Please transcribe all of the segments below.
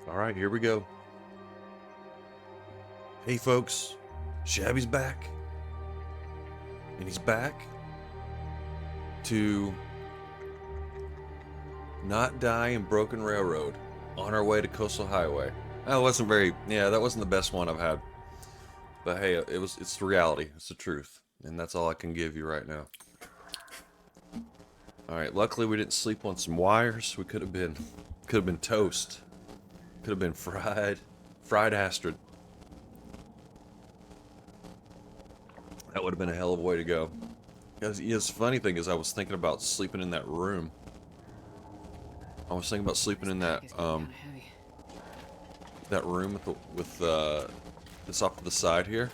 All right, here we go. Hey folks, Shabby's back. And he's back to not die in Broken Railroad on our way to Coastal Highway. That wasn't that wasn't the best one I've had. But hey, it's the reality, it's the truth. And that's all I can give you right now. All right, luckily we didn't sleep on some wires. We could have been toast. Could have been fried Astrid. That would have been a hell of a way to go. Because the funny thing is, I was thinking about sleeping in that room. I was thinking about sleeping in that that room with this off to the side here.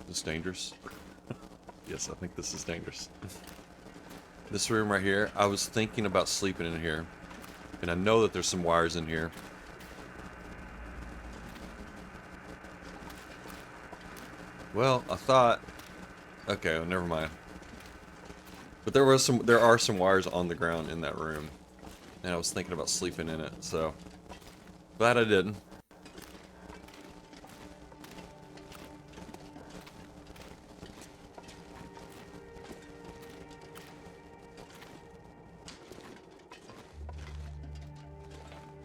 Is this dangerous? Yes, I think this is dangerous. This room right here, I was thinking about sleeping in here. And I know that there's some wires in here. Well, I thought... Okay, well, never mind. But there are some wires on the ground in that room. And I was thinking about sleeping in it, so... Glad I didn't.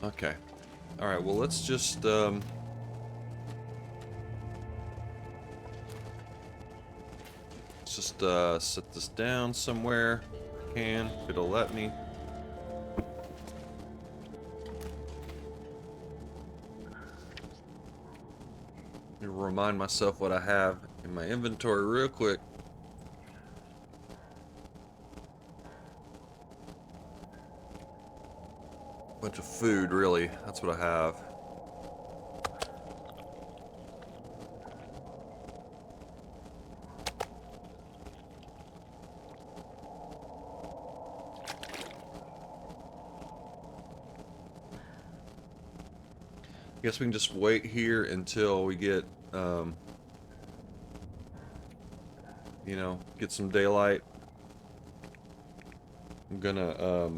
Okay. Alright, well let's just, set this down somewhere. If it'll let me. Remind myself what I have in my inventory real quick. Bunch of food, really. That's what I have. Guess we can just wait here until we get, you know, get some daylight. I'm gonna,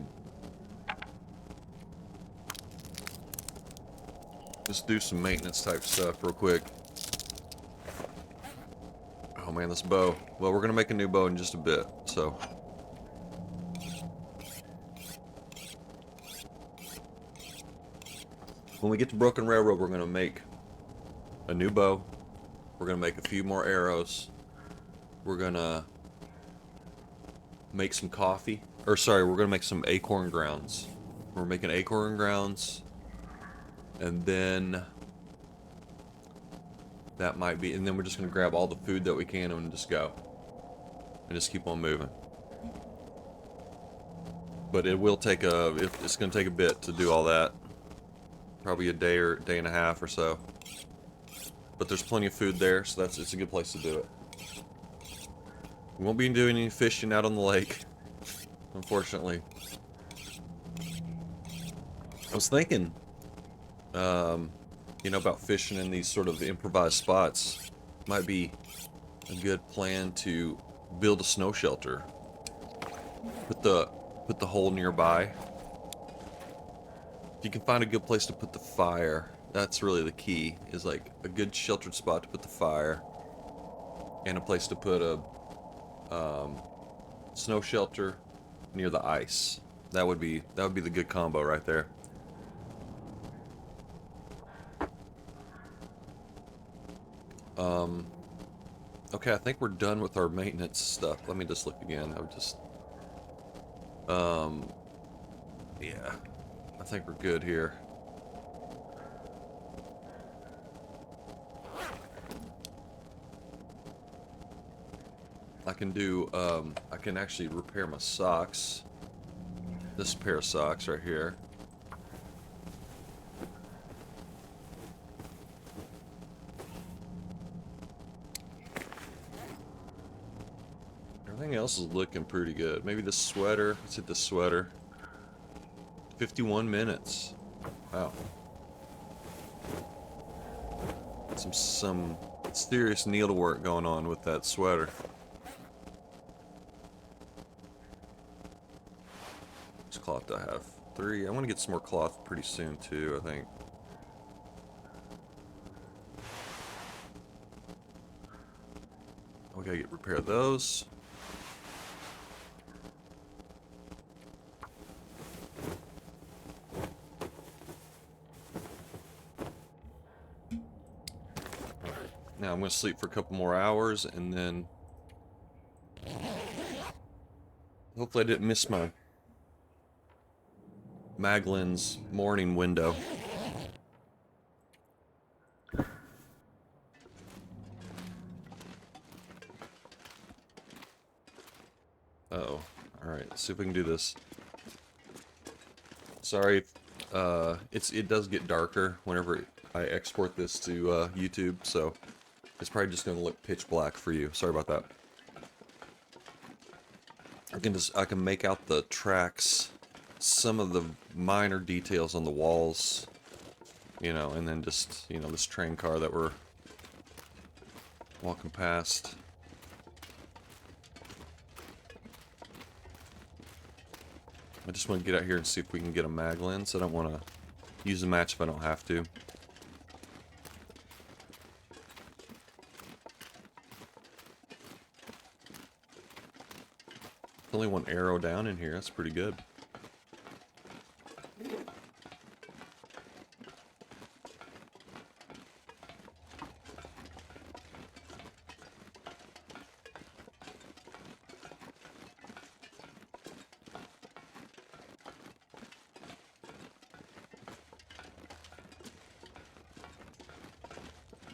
just do some maintenance type stuff real quick. Oh man, this bow. Well, we're gonna make a new bow in just a bit, so. When we get to Broken Railroad, we're gonna make a new bow. We're gonna make a few more arrows. We're gonna make some coffee. Or sorry, we're gonna make some acorn grounds. We're making acorn grounds. And then that might be, and then we're just gonna grab all the food that we can and just go. And just keep on moving. But it will take it's gonna take a bit to do all that. Probably a day or day and a half or so. But there's plenty of food there, so it's a good place to do it. We won't be doing any fishing out on the lake, unfortunately. I was thinking, you know, about fishing in these sort of improvised spots. Might be a good plan to build a snow shelter. Put the hole nearby. If you can find a good place to put the fire, that's really the key, is like a good sheltered spot to put the fire and a place to put a snow shelter near the ice. That would be the good combo right there. Okay, I think we're done with our maintenance stuff. Let me just look again. I would just yeah. I think we're good here. I can do, I can actually repair my socks. This pair of socks right here. Everything else is looking pretty good. Maybe the sweater. Let's hit the sweater. 51 minutes. Wow. Some serious needlework going on with that sweater. cloth do I have? 3. I want to get some more cloth pretty soon too, I think. We gotta repair those. Now I'm gonna sleep for a couple more hours and then hopefully I didn't miss my Maglin's morning window. Uh-oh. Alright, let's see if we can do this. Sorry, it does get darker whenever I export this to YouTube, so it's probably just going to look pitch black for you. Sorry about that. I can make out the tracks, some of the minor details on the walls, you know, and then just, you know, this train car that we're walking past. I just want to get out here and see if we can get a mag lens. I don't want to use the match if I don't have to. Only one arrow down in here. That's pretty good.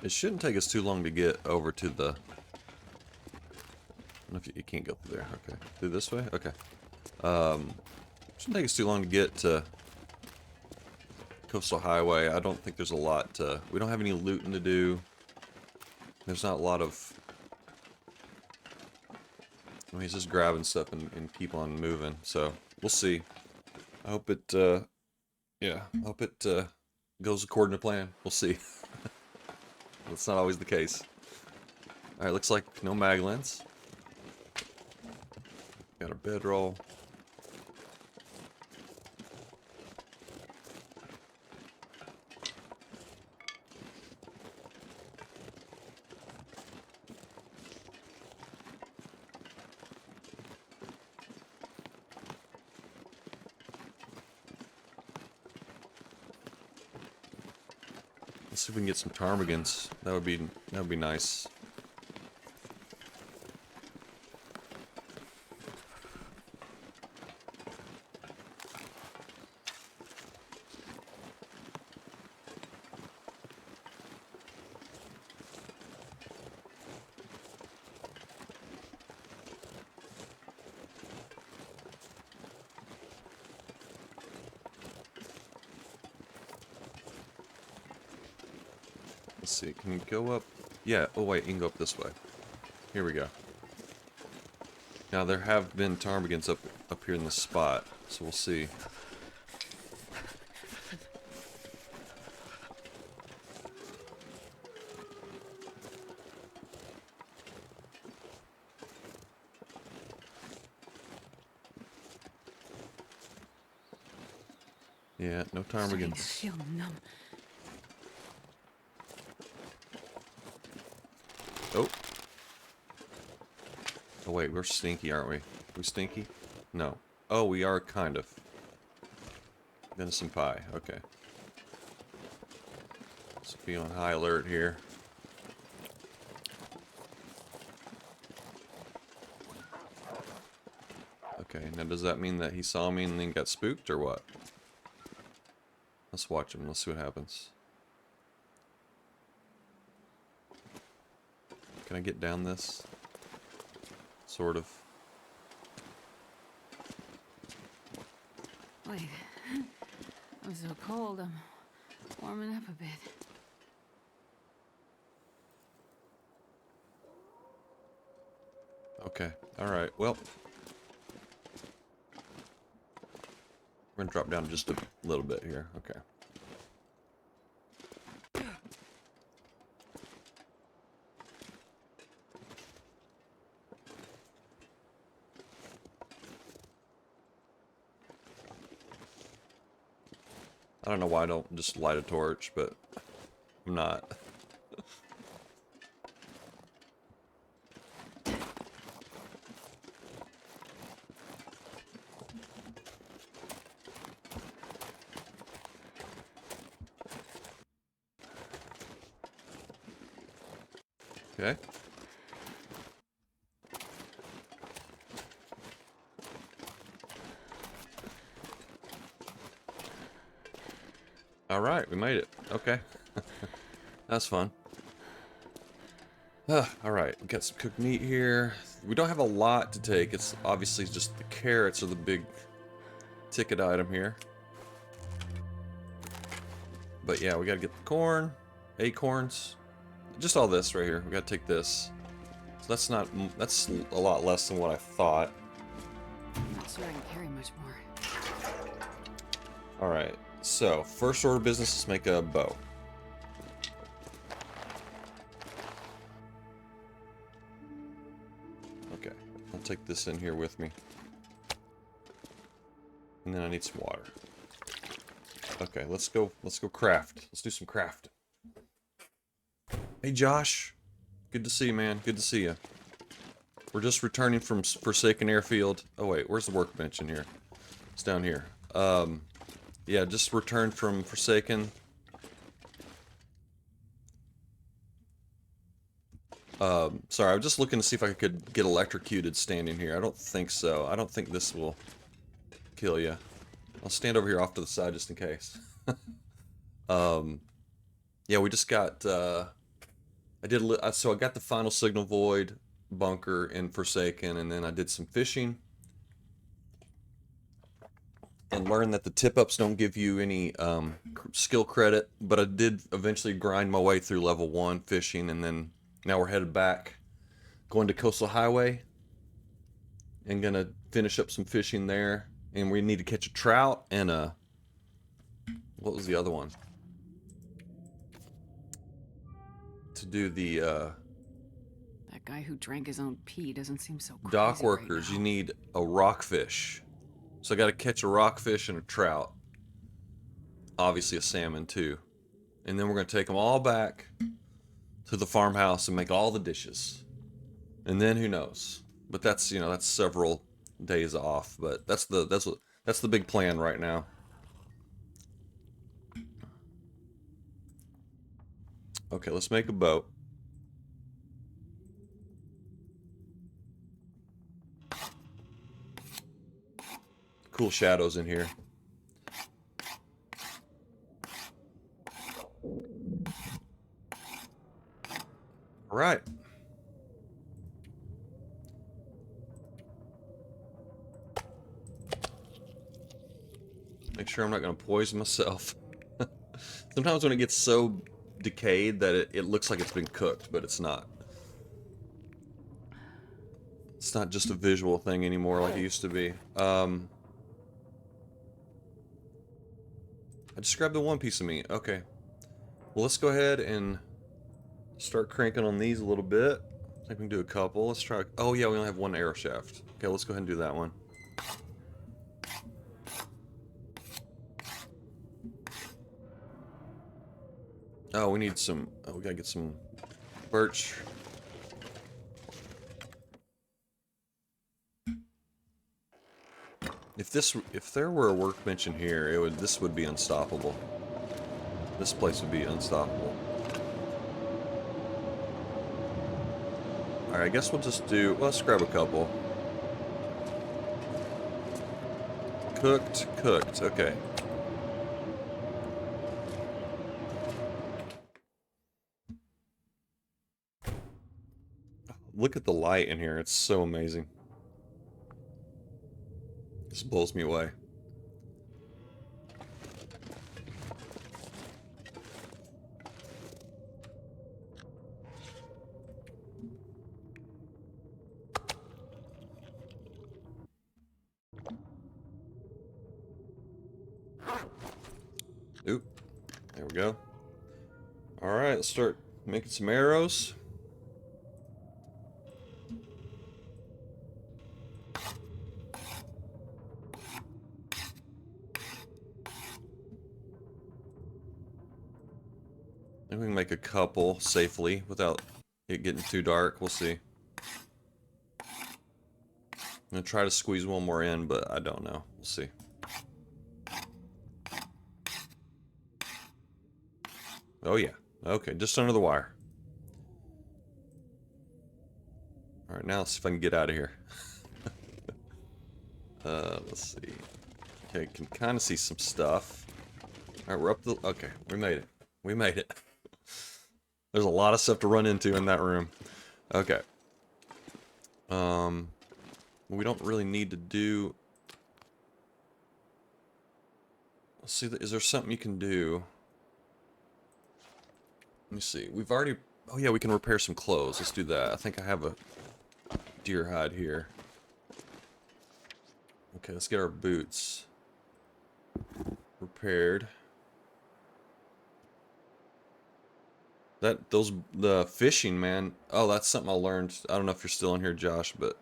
It shouldn't take us too long to get over to the... I don't know if you can't go through there. Okay. Through this way? Okay. Shouldn't take us too long to get to Coastal Highway. I don't think there's a lot to... We don't have any looting to do. There's not a lot of... I mean, he's just grabbing stuff and keep on moving. So, we'll see. I hope it, yeah. I hope it, goes according to plan. We'll see. That's not always the case. Alright, looks like no mag lens. Got our bedroll. Let's see if we can get some ptarmigans. That would be nice. Let's see, can you go up? Yeah, oh wait, you can go up this way. Here we go. Now there have been ptarmigans up here in this spot, so we'll see. Yeah, no ptarmigans. Oh. Oh wait, we're stinky, aren't we? We stinky? No. Oh, we are kind of. Venison pie, okay. Let's be on high alert here. Okay, now does that mean that he saw me and then got spooked, or what? Let's watch him, let's see what happens. Can I get down this? Sort of. Wait. I'm so cold, I'm warming up a bit. Okay, alright, well. We're gonna drop down just a little bit here, okay. I don't know why I don't just light a torch, but I'm not. Okay. All right, we made it. Okay. That's fun. All right, we got some cooked meat here. We don't have a lot to take. It's obviously just the carrots are the big ticket item here. But yeah, we gotta get the corn, acorns, just all this right here. We gotta take this. So that's a lot less than what I thought. I'm not sure I can carry much more. All right, so first order of business is make a bow. Okay, I'll take this in here with me. And then I need some water. Okay, let's go craft. Let's do some crafting. Hey Josh, good to see you, man. Good to see you. We're just returning from Forsaken Airfield. Oh wait, where's the workbench in here? It's down here. Yeah, just returned from Forsaken. Sorry, I was just looking to see if I could get electrocuted standing here. I don't think so. I don't think this will kill you. I'll stand over here off to the side just in case. Yeah, we just got, so I got the final signal void bunker in Forsaken, and then I did some fishing. And learned that the tip-ups don't give you any skill credit, but I did eventually grind my way through level 1 fishing, and then now we're headed back, going to Coastal Highway, and gonna finish up some fishing there. And we need to catch a trout and a... What was the other one? To do the, That guy who drank his own pee doesn't seem so crazy Dockworkers. right now. You need a rockfish. So I gotta catch a rockfish and a trout. Obviously a salmon too. And then we're gonna take them all back to the farmhouse and make all the dishes. And then who knows? But that's, you know, that's several days off. But that's the big plan right now. Okay, let's make a boat. Cool shadows in here. All right. Make sure I'm not going to poison myself. Sometimes when it gets so decayed that it looks like it's been cooked, but it's not. It's not just a visual thing anymore like it used to be. I just grabbed the one piece of meat. Okay. Well, let's go ahead and start cranking on these a little bit. I think we can do a couple. Let's try... Oh, yeah, we only have one arrow shaft. Okay, let's go ahead and do that one. Oh, we need some... Oh, we gotta get some birch. If there were a workbench in here, this would be unstoppable. This place would be unstoppable. Alright, I guess we'll just do... Well, let's grab a couple. Cooked. Okay. Look at the light in here. It's so amazing. This blows me away. Oop. There we go. Alright, let's start making some arrows. Maybe we can make a couple safely without it getting too dark. We'll see. I'm gonna try to squeeze one more in, but I don't know. We'll see. Oh yeah. Okay, just under the wire. Alright, now let's see if I can get out of here. Let's see. Okay, can kind of see some stuff. Alright, we're up the... Okay, we made it. We made it. There's a lot of stuff to run into in that room. Okay. We don't really need to do... Let's see, is there something you can do? Let me see. We've already... Oh yeah, we can repair some clothes. Let's do that. I think I have a deer hide here. Okay, let's get our boots repaired. The fishing, man. Oh, that's something I learned. I don't know if you're still in here, Josh, but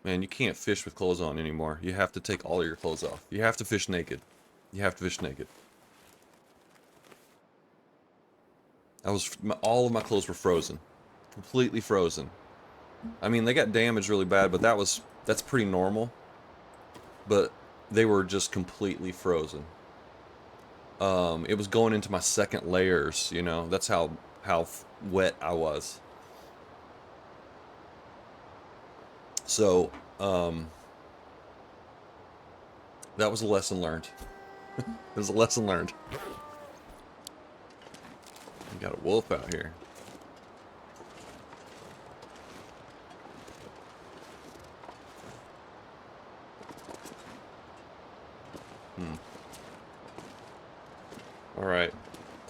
man, you can't fish with clothes on anymore. You have to take all of your clothes off. You have to fish naked. You have to fish naked. All of my clothes were frozen. Completely frozen. I mean, they got damaged really bad, but that's pretty normal. But they were just completely frozen. It was going into my second layers, you know. That's how wet I was. So, that was a lesson learned. It was a lesson learned. We got a wolf out here. Alright.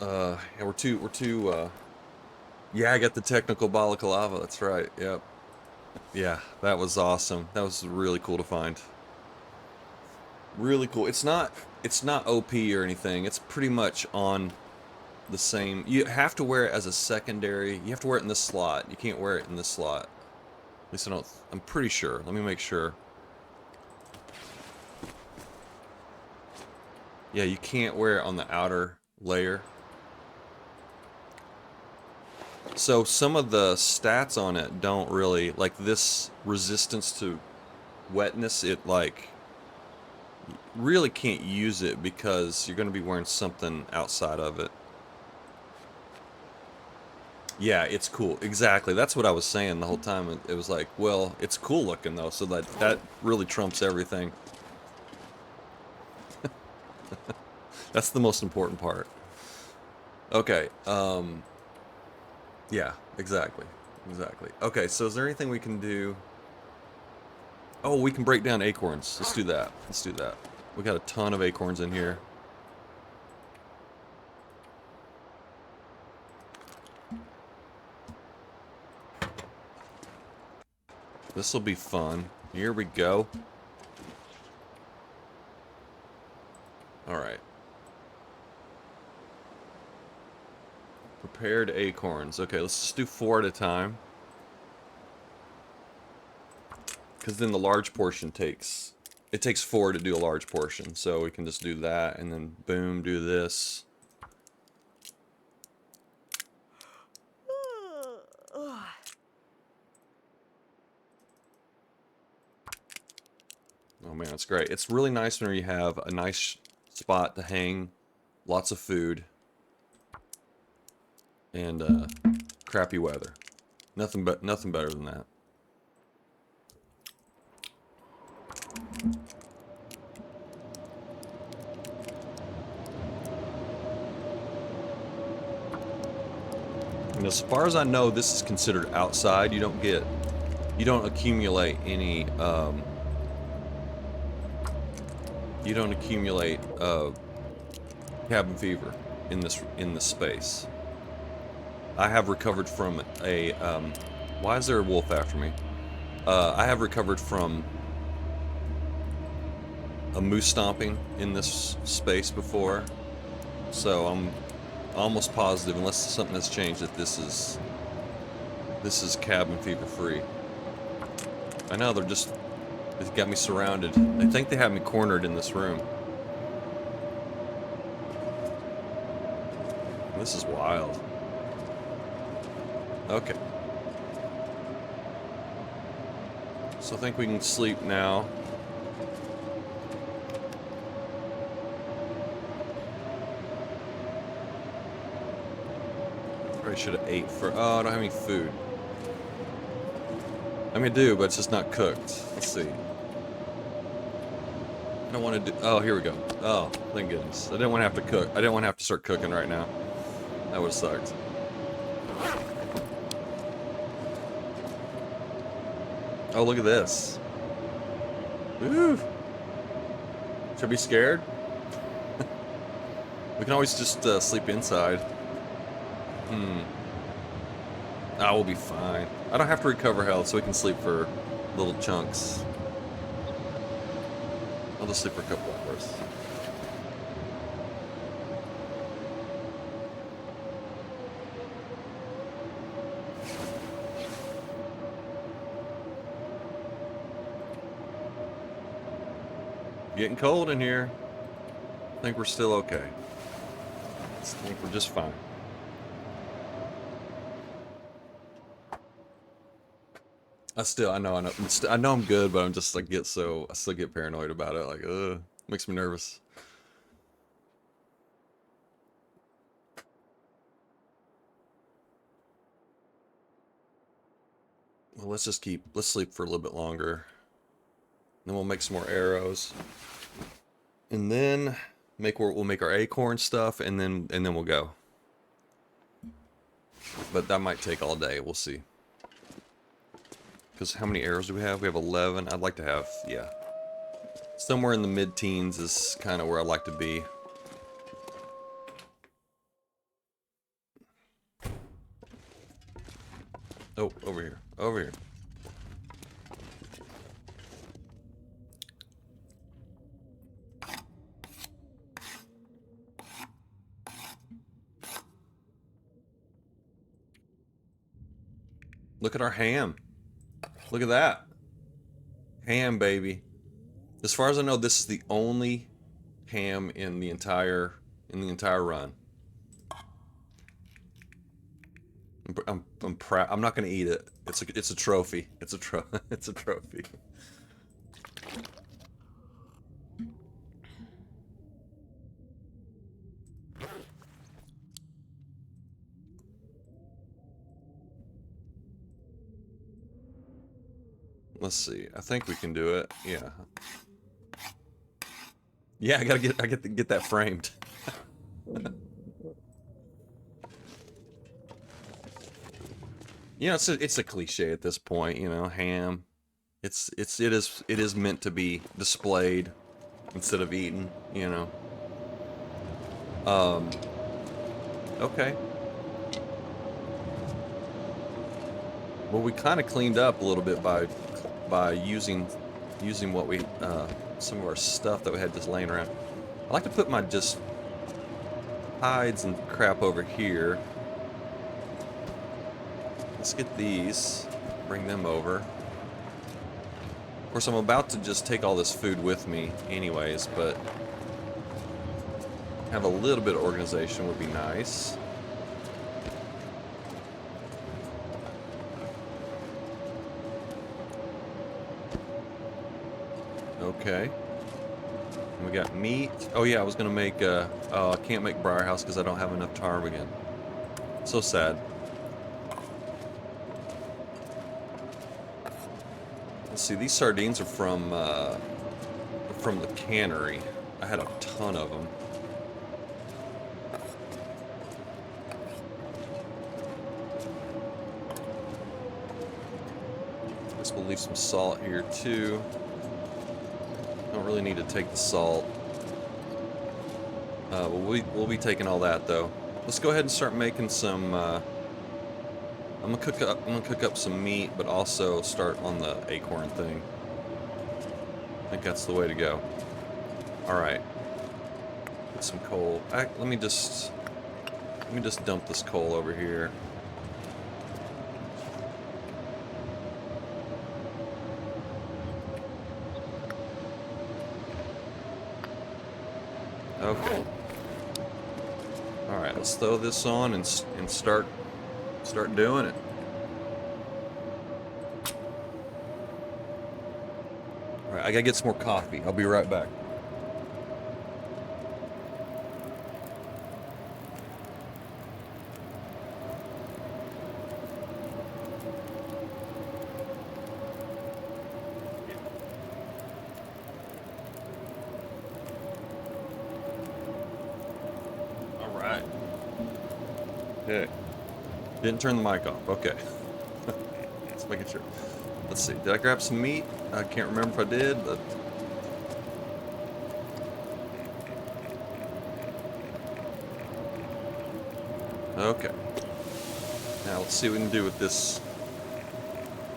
Yeah, we're too, yeah, I got the technical balaclava, that's right, yep. Yeah, that was awesome. That was really cool to find. Really cool. It's not OP or anything. It's pretty much on the same. You have to wear it as a secondary. You have to wear it in this slot. You can't wear it in this slot. At least I don't. I'm pretty sure. Let me make sure. Yeah, you can't wear it on the outer layer. So some of the stats on it don't really, like this resistance to wetness, it like really can't use it because you're going to be wearing something outside of it. Yeah, it's cool. Exactly. That's what I was saying the whole time. It was like, well, it's cool looking though, so that really trumps everything. That's the most important part. Okay, yeah, exactly. Exactly. Okay, so is there anything we can do? Oh, we can break down acorns. Let's do that. Let's do that. We got a ton of acorns in here. This will be fun. Here we go. Alright. Prepared acorns. Okay, let's just do 4 at a time. Because then the large portion takes... It takes 4 to do a large portion. So we can just do that and then boom, do this. Oh man, it's great. It's really nice when you have a nice spot to hang, lots of food, and crappy weather. Nothing better than that. And as far as I know, this is considered outside. You don't accumulate any cabin fever in this space. I have recovered from a why is there a wolf after me? I have recovered from a moose stomping in this space before, so I'm almost positive, unless something has changed, that this is cabin fever free. I know they've got me surrounded. They think they have me cornered in this room. This is wild. Okay. So I think we can sleep now. Probably should have ate for... Oh, I don't have any food. I mean, I do, but it's just not cooked. Let's see. I don't want to do... Oh, here we go. Oh, thank goodness. I didn't want to have to cook. I didn't want to have to start cooking right now. That would have sucked. Oh, look at this. Woo! Should I be scared? We can always just sleep inside. I will be fine. I don't have to recover health, so we can sleep for little chunks. I'll just sleep for a couple hours. Getting cold in here. I think we're still okay. I think we're just fine. I know I'm good, but I'm just like I still get paranoid about it. Like, makes me nervous. Well, let's sleep for a little bit longer. Then we'll make some more arrows. And then we'll make our acorn stuff, and then we'll go. But that might take all day. We'll see. Because how many arrows do we have? We have 11. I'd like to have, yeah. Somewhere in the mid-teens is kind of where I'd like to be. Oh, over here. Over here. Look at our ham. Look at that. Ham, baby. As far as I know, this is the only ham in the entire run. I'm proud. I'm not gonna eat it. It's a trophy. It's a trophy. Let's see. I think we can do it. Yeah. Yeah, I get to get that framed. You know, it's a cliche at this point, you know, ham. It is meant to be displayed instead of eaten, you know. Okay. Well, we kind of cleaned up a little bit by using what we some of our stuff that we had just laying around. I like to put my just hides and crap over here. Let's get these, bring them over. Of course, I'm about to just take all this food with me anyways, but have a little bit of organization would be nice. Okay. And we got meat. Oh yeah, I was gonna make oh, I can't make Breyerhouse because I don't have enough ptarmigan. So sad. Let's see, these sardines are from the cannery. I had a ton of them. Guess we'll leave some salt here too. Don't really need to take the salt. We'll be taking all that though. Let's go ahead and start making some. I'm gonna cook up some meat, but also start on the acorn thing. I think that's the way to go. All right. Get some coal. Let me just dump this coal over here. Okay. All right, let's throw this on and start doing it. All right, I gotta get some more coffee. I'll be right back. All right. Okay. Didn't turn the mic off. Okay. Just making sure. Let's see. Did I grab some meat? I can't remember if I did, but... Okay. Now let's see what we can do with this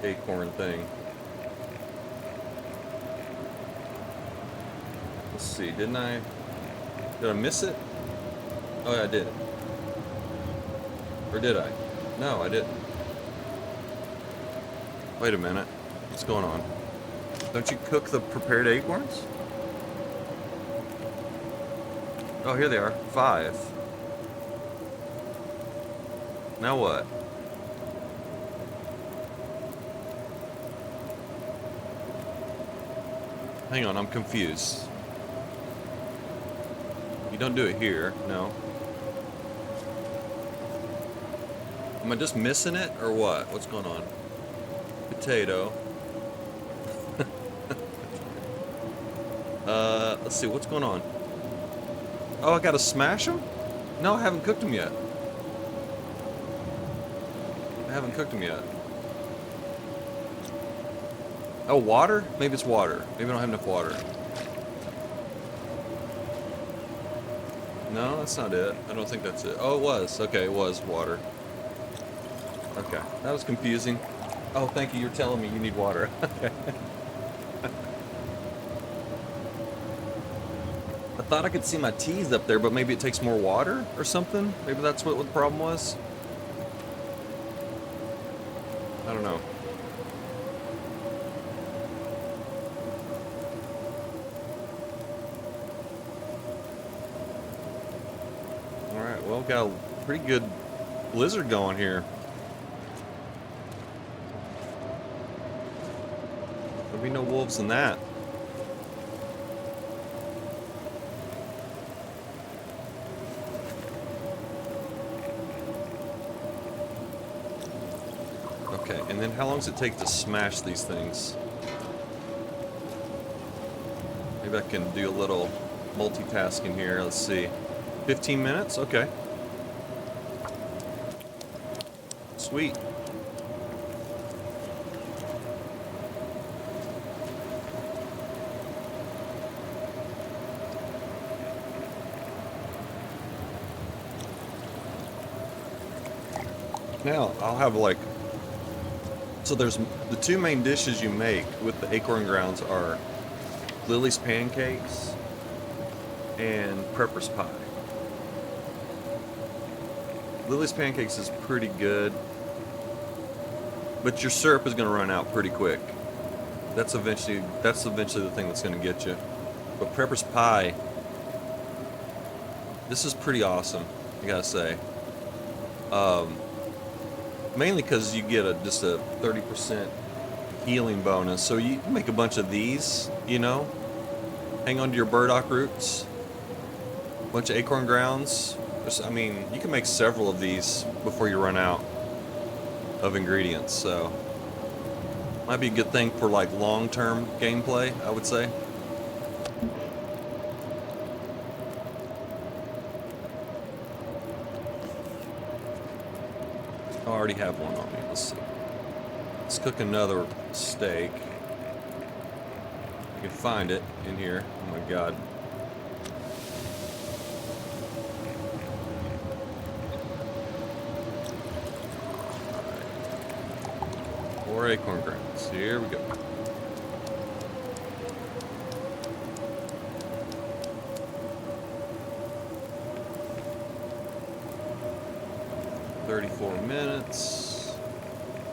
acorn thing. Let's see. Did I miss it? Oh yeah, I did. Or did I? No, I didn't. Wait a minute. What's going on? Don't you cook the prepared acorns? Oh, here they are. 5. Now what? Hang on, I'm confused. You don't do it here, no. Am I just missing it, or what? What's going on? Potato. Let's see, what's going on? Oh, I gotta smash them? No, I haven't cooked them yet. I haven't cooked them yet. Oh, water? Maybe it's water. Maybe I don't have enough water. No, that's not it. I don't think that's it. Oh, it was. Okay, it was water. Okay, that was confusing. Oh, thank you. You're telling me you need water. Okay. I thought I could see my T's up there, but maybe it takes more water or something? Maybe that's what the problem was? I don't know. Alright, well, got a pretty good blizzard going here. There'll be no wolves in that. Okay, and then how long does it take to smash these things? Maybe I can do a little multitasking here. Let's see. 15 minutes? Okay. Sweet. Now, I'll have like... So there's the 2 main dishes you make with the acorn grounds are Lily's Pancakes and Prepper's Pie. Lily's Pancakes is pretty good, but your syrup is going to run out pretty quick. That's eventually the thing that's going to get you. But Prepper's Pie, this is pretty awesome, I gotta say. Mainly because you get just a 30% healing bonus. So you make a bunch of these, you know, hang on to your burdock roots, a bunch of acorn grounds. I mean, you can make several of these before you run out of ingredients. So might be a good thing for like long-term gameplay, I would say. I already have one on me. Let's see. Let's cook another steak. I can find it in here. Oh my god. Alright. 4 acorn grounds. Here we go. $34 minutes.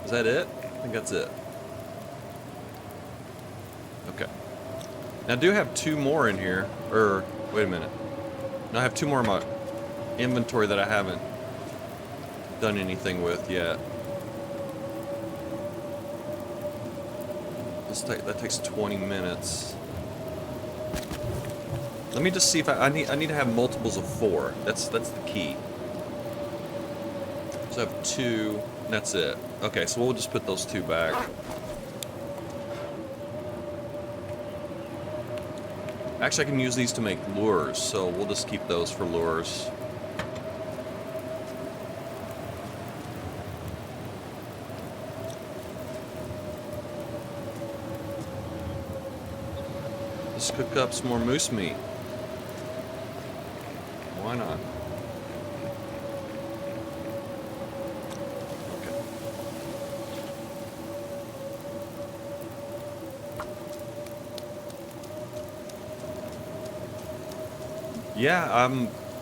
Is that it? I think that's it. Okay. Now I do have 2 more in here. Or, wait a minute. No, I have 2 more in my... inventory that I haven't done anything with yet. That takes 20 minutes. Let me just see if I need to have multiples of 4. That's the key. So I have 2, and that's it. Okay, so we'll just put those 2 back. Actually, I can use these to make lures, so we'll just keep those for lures. Let's cook up some more moose meat. Why not? Okay.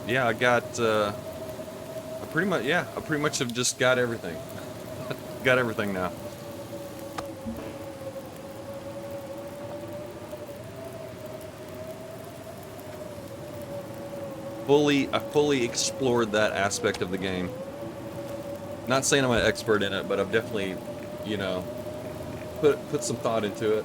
Yeah, I got, I pretty much have just got everything. Got everything now. I fully explored that aspect of the game. Not saying I'm an expert in it, but I've definitely, you know, put some thought into it.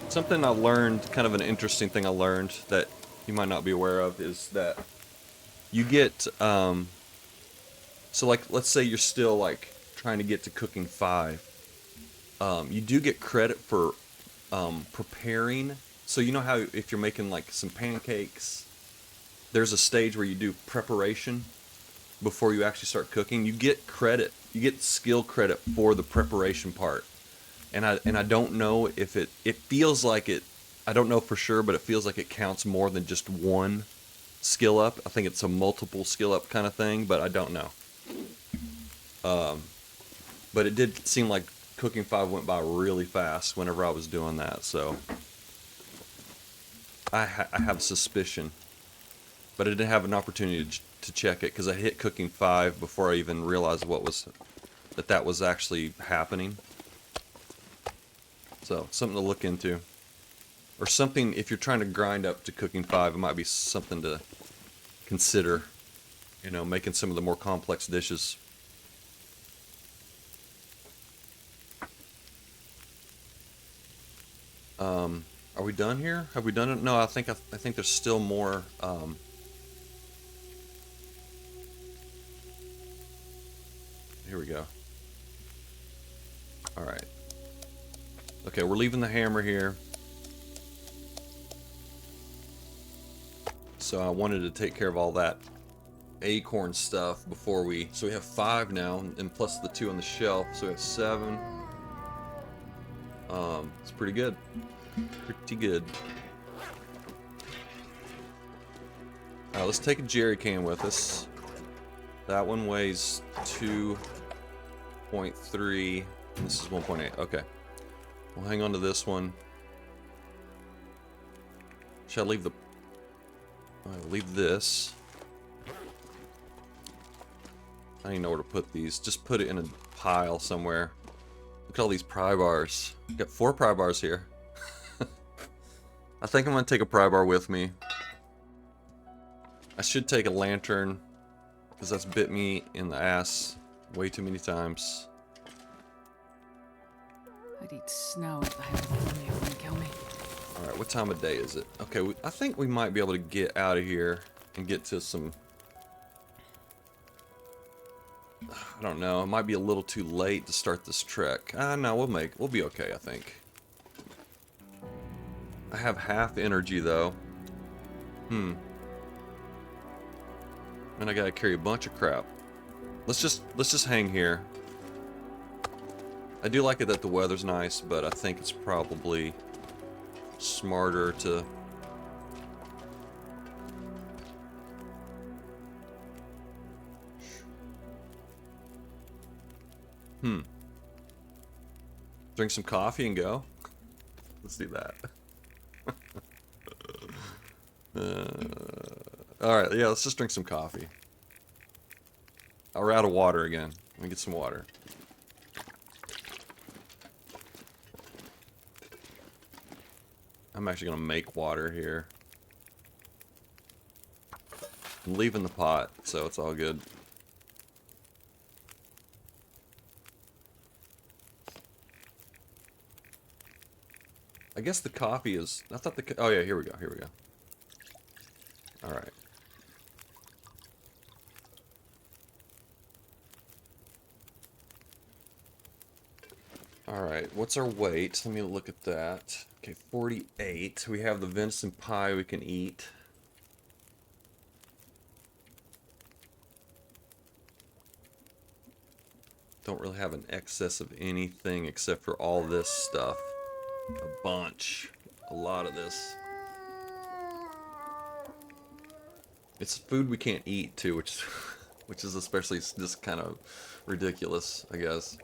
Something I learned, kind of an interesting thing I learned that you might not be aware of, is that you get, so like, let's say you're still like trying to get to cooking 5. You do get credit for preparing. So you know how if you're making like some pancakes, there's a stage where you do preparation before you actually start cooking. You get credit. You get skill credit for the preparation part. And I don't know if it feels like it, I don't know for sure, but it feels like it counts more than just one skill up. I think it's a multiple skill up kind of thing, but I don't know. But it did seem like cooking 5 went by really fast whenever I was doing that, so I have suspicion, but I didn't have an opportunity to check it because I hit cooking 5 before I even realized that was actually happening. So something to look into, or something if you're trying to grind up to cooking 5, it might be something to consider. You know, making some of the more complex dishes. Are we done here? Have we done it? No, I think there's still more. Here we go. All right. Okay, we're leaving the hammer here. So I wanted to take care of all that acorn stuff before we. So we have 5 now, and plus the 2 on the shelf, so we have 7. It's pretty good. Pretty good. Alright, let's take a jerry can with us. That one weighs 2.3, and this is 1.8. Okay. We'll hang on to this one. Should I leave the... I'll leave this. I don't even know where to put these. Just put it in a pile somewhere. Look at all these pry bars. Got 4 pry bars here. I think I'm going to take a pry bar with me. I should take a lantern, because that's bit me in the ass way too many times. I'd eat snow if I had a you wouldn't kill me. Alright, what time of day is it? Okay, I think we might be able to get out of here and get to some... I don't know, it might be a little too late to start this trek. No, we'll be okay, I think. I have half energy though. And I gotta carry a bunch of crap. Let's just hang here. I do like it that the weather's nice, but I think it's probably smarter to drink some coffee and go. Let's do that. Alright, yeah, let's just drink some coffee. We're out of water again. Let me get some water. I'm actually gonna make water here. I'm leaving the pot, so it's all good. I guess the coffee is... I thought the... Oh yeah, here we go, here we go. Alright. Alright, what's our weight? Let me look at that. Okay, 48. We have the venison pie we can eat. Don't really have an excess of anything except for all this stuff. A bunch. A lot of this. It's food we can't eat too, which is especially just kind of ridiculous, I guess.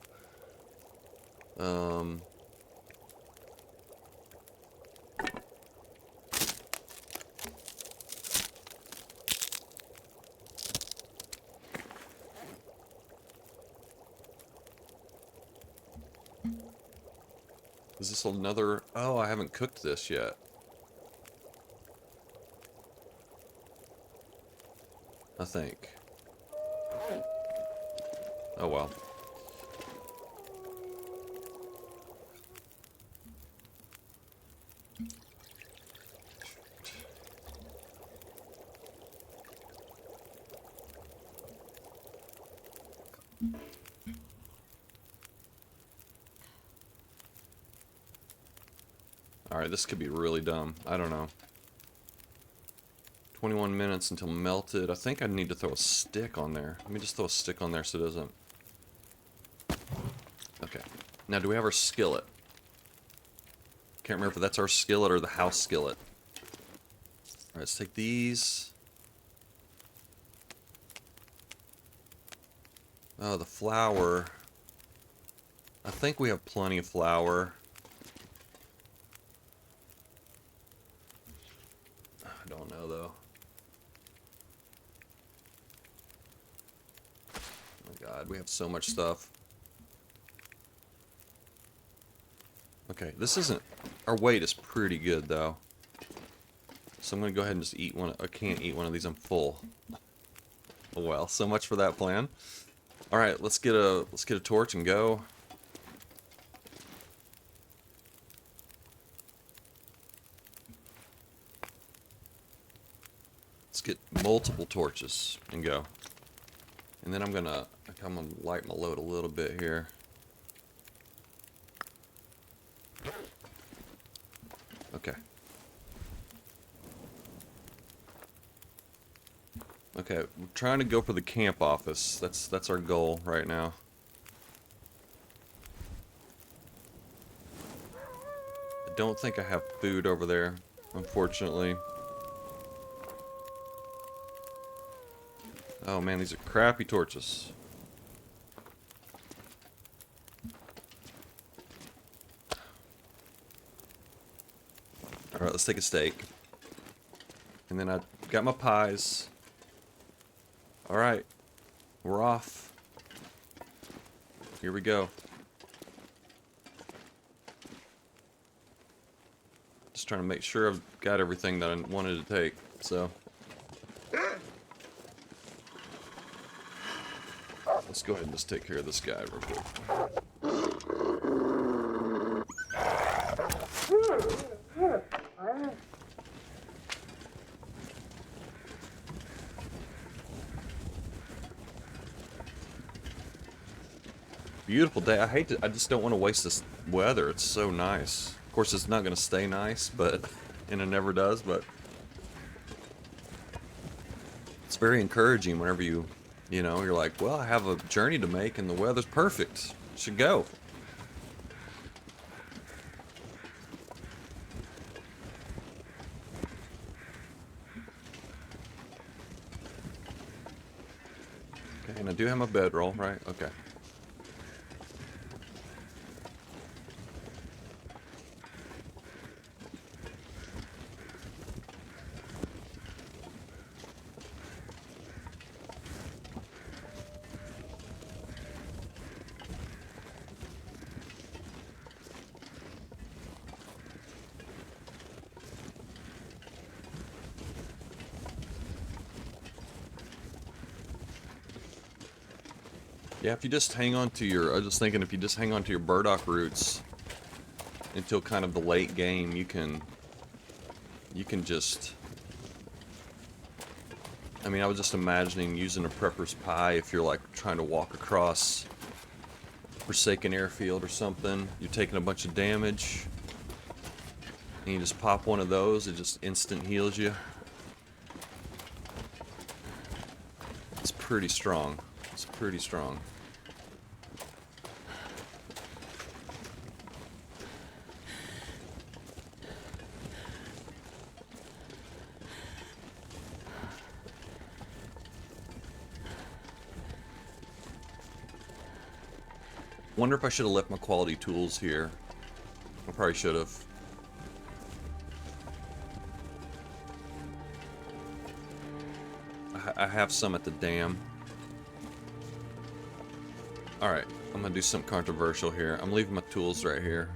Is this another... Oh, I haven't cooked this yet. I think. Oh well. Alright, this could be really dumb. I don't know. 21 minutes until melted. I think I need to throw a stick on there. Let me just throw a stick on there so it doesn't... Okay. Now, do we have our skillet? Can't remember if that's our skillet or the house skillet. Alright, let's take these. Oh, the flour. I think we have plenty of flour. I don't know, though. Oh my god, we have so much stuff. Okay, this isn't... Our weight is pretty good, though. So I'm gonna go ahead and just eat one. I can't eat one of these, I'm full. Oh well, so much for that plan. Alright, let's get a torch and go. Let's get multiple torches and go. And then I'm gonna light my load a little bit here. Okay. Okay, we're trying to go for the camp office. That's our goal right now. I don't think I have food over there, unfortunately. Oh man, these are crappy torches. Alright, let's take a steak. And then I got my pies. Alright, we're off. Here we go. Just trying to make sure I've got everything that I wanted to take, so. Let's go ahead and just take care of this guy real quick. Beautiful day. I just don't want to waste this weather. It's so nice. Of course, it's not going to stay nice, and it never does, but it's very encouraging whenever you know, you're like, well, I have a journey to make and the weather's perfect. Should go. Okay, and I do have my bedroll, right? Okay. Yeah, if you just hang on to your, I was just thinking, if you just hang on to your burdock roots until kind of the late game, you can just, I mean, I was just imagining using a prepper's pie if you're like trying to walk across Forsaken Airfield or something. You're taking a bunch of damage, and you just pop one of those, it just instant heals you. It's pretty strong. It's pretty strong. Wonder if I should have left my quality tools here. I probably should have. I have some at the dam. Alright, I'm gonna do something controversial here. I'm leaving my tools right here.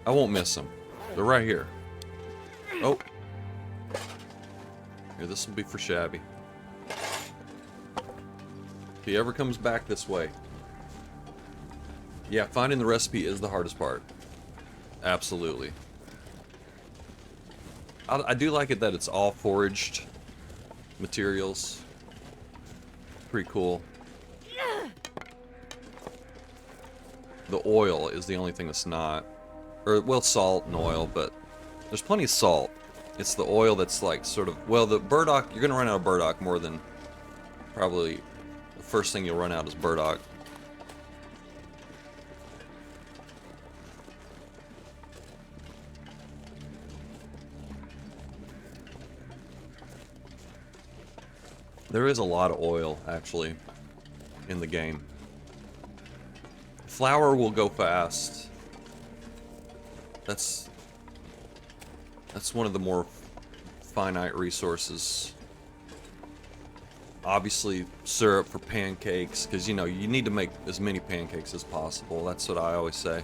I won't miss them. They're right here. Oh. Here, this will be for Shabby. If he ever comes back this way. Yeah, finding the recipe is the hardest part. Absolutely. I do like it that it's all foraged materials. Pretty cool. The oil is the only thing that's not. Or, well, salt and oil, but there's plenty of salt. It's the oil that's like sort of, well, the burdock, you're gonna run out of burdock more than probably the first thing you'll run out is burdock. There is a lot of oil, actually, in the game. Flour will go fast. That's one of the more finite resources. Obviously, syrup for pancakes, because, you know, you need to make as many pancakes as possible. That's what I always say.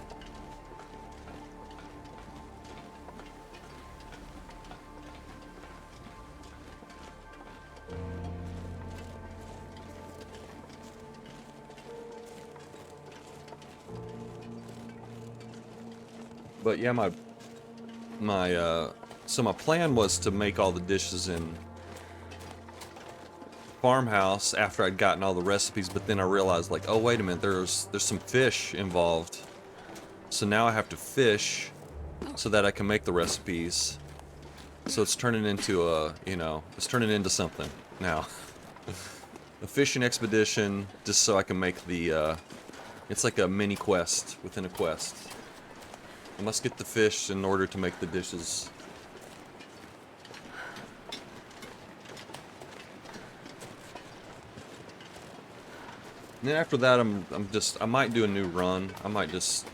But yeah, so my plan was to make all the dishes in farmhouse after I'd gotten all the recipes, but then I realized, like, oh wait a minute, there's some fish involved. So now I have to fish so that I can make the recipes. So it's turning into a, you know, it's turning into something now. A fishing expedition just so I can make the it's like a mini quest within a quest. I must get the fish in order to make the dishes. And then after that, I might do a new run. I might just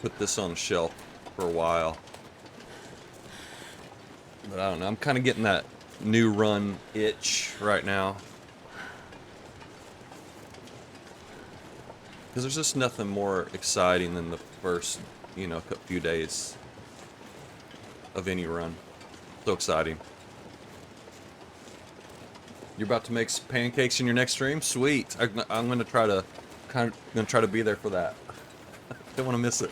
put this on the shelf for a while. But I don't know, I'm kind of getting that new run itch right now. Because there's just nothing more exciting than the first, you know, few days of any run. So exciting. You're about to make some pancakes in your next stream? Sweet. I'm gonna try to be there for that. Don't want to miss it.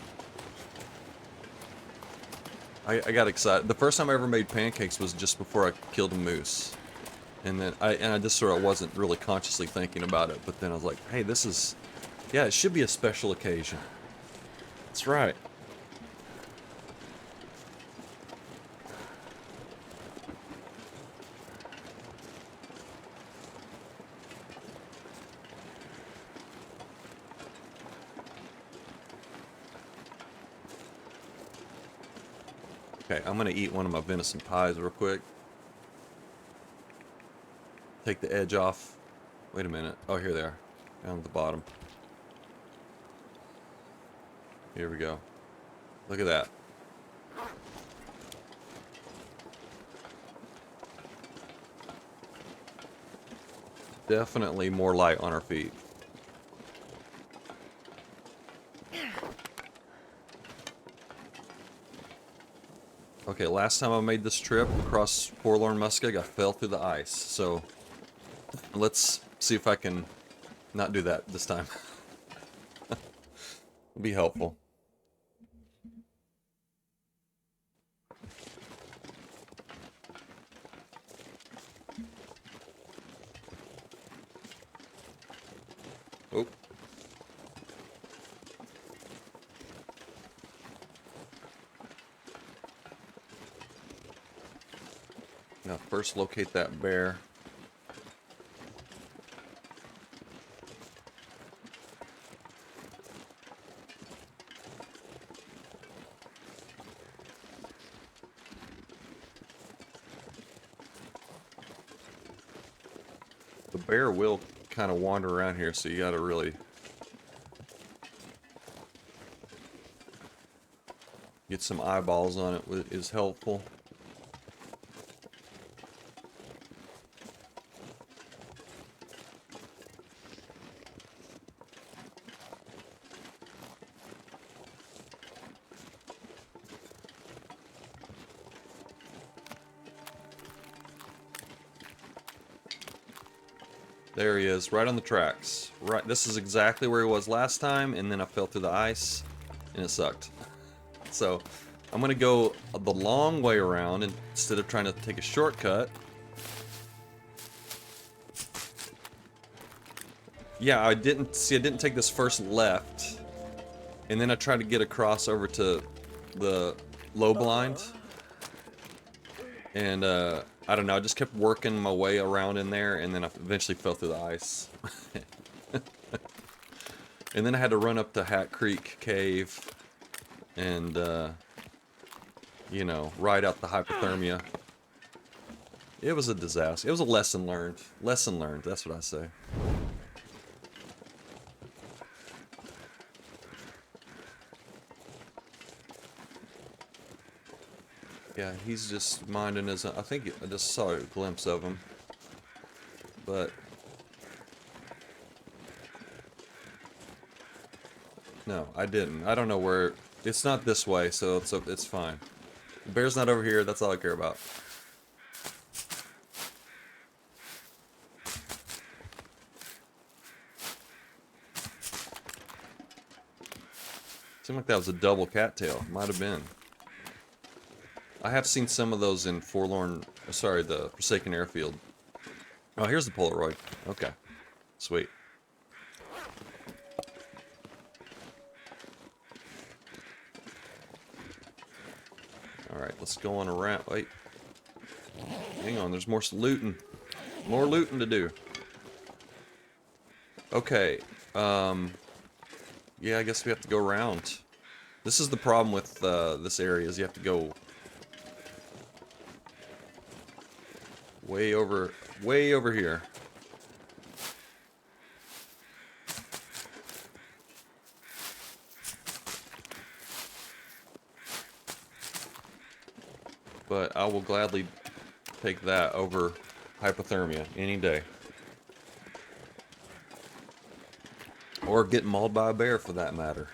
I got excited. The first time I ever made pancakes was just before I killed a moose, and then I just sort of wasn't really consciously thinking about it. But then I was like, hey, this is, yeah, it should be a special occasion. That's right. Okay, I'm gonna eat one of my venison pies real quick. Take the edge off. Wait a minute. Oh, here they are. Down at the bottom. Here we go. Look at that. Definitely more light on our feet. Okay, last time I made this trip across Forlorn Muskeg, I fell through the ice. So let's See if I can not do that this time. It'll be helpful. Oh. Now first locate that bear. The bear will kind of wander around here, so you gotta really get some eyeballs on it is helpful. There he is, right on the tracks. Right, this is exactly where he was last time, and then I fell through the ice, and it sucked. So, I'm gonna go the long way around instead of trying to take a shortcut. Yeah, I didn't take this first left, and then I tried to get across over to the low blind, and I don't know, I just kept working my way around in there, and then I eventually fell through the ice. And then I had to run up to Hat Creek Cave and, you know, ride out the hypothermia. It was a disaster. It was a lesson learned. Lesson learned, that's what I say. Yeah, he's just minding his own. I think I just saw a glimpse of him. But no, I didn't. I don't know where. It's not this way, so it's fine. The bear's not over here. That's all I care about. Seemed like that was a double cattail. Might have been. I have seen some of those in the Forsaken Airfield. Oh, here's the Polaroid. Okay. Sweet. Alright, let's go on around. Wait. Hang on, there's more looting. More looting to do. Okay. Yeah, I guess we have to go around. This is the problem with this area, is you have to go way over here. But I will gladly take that over hypothermia any day. Or get mauled by a bear, for that matter.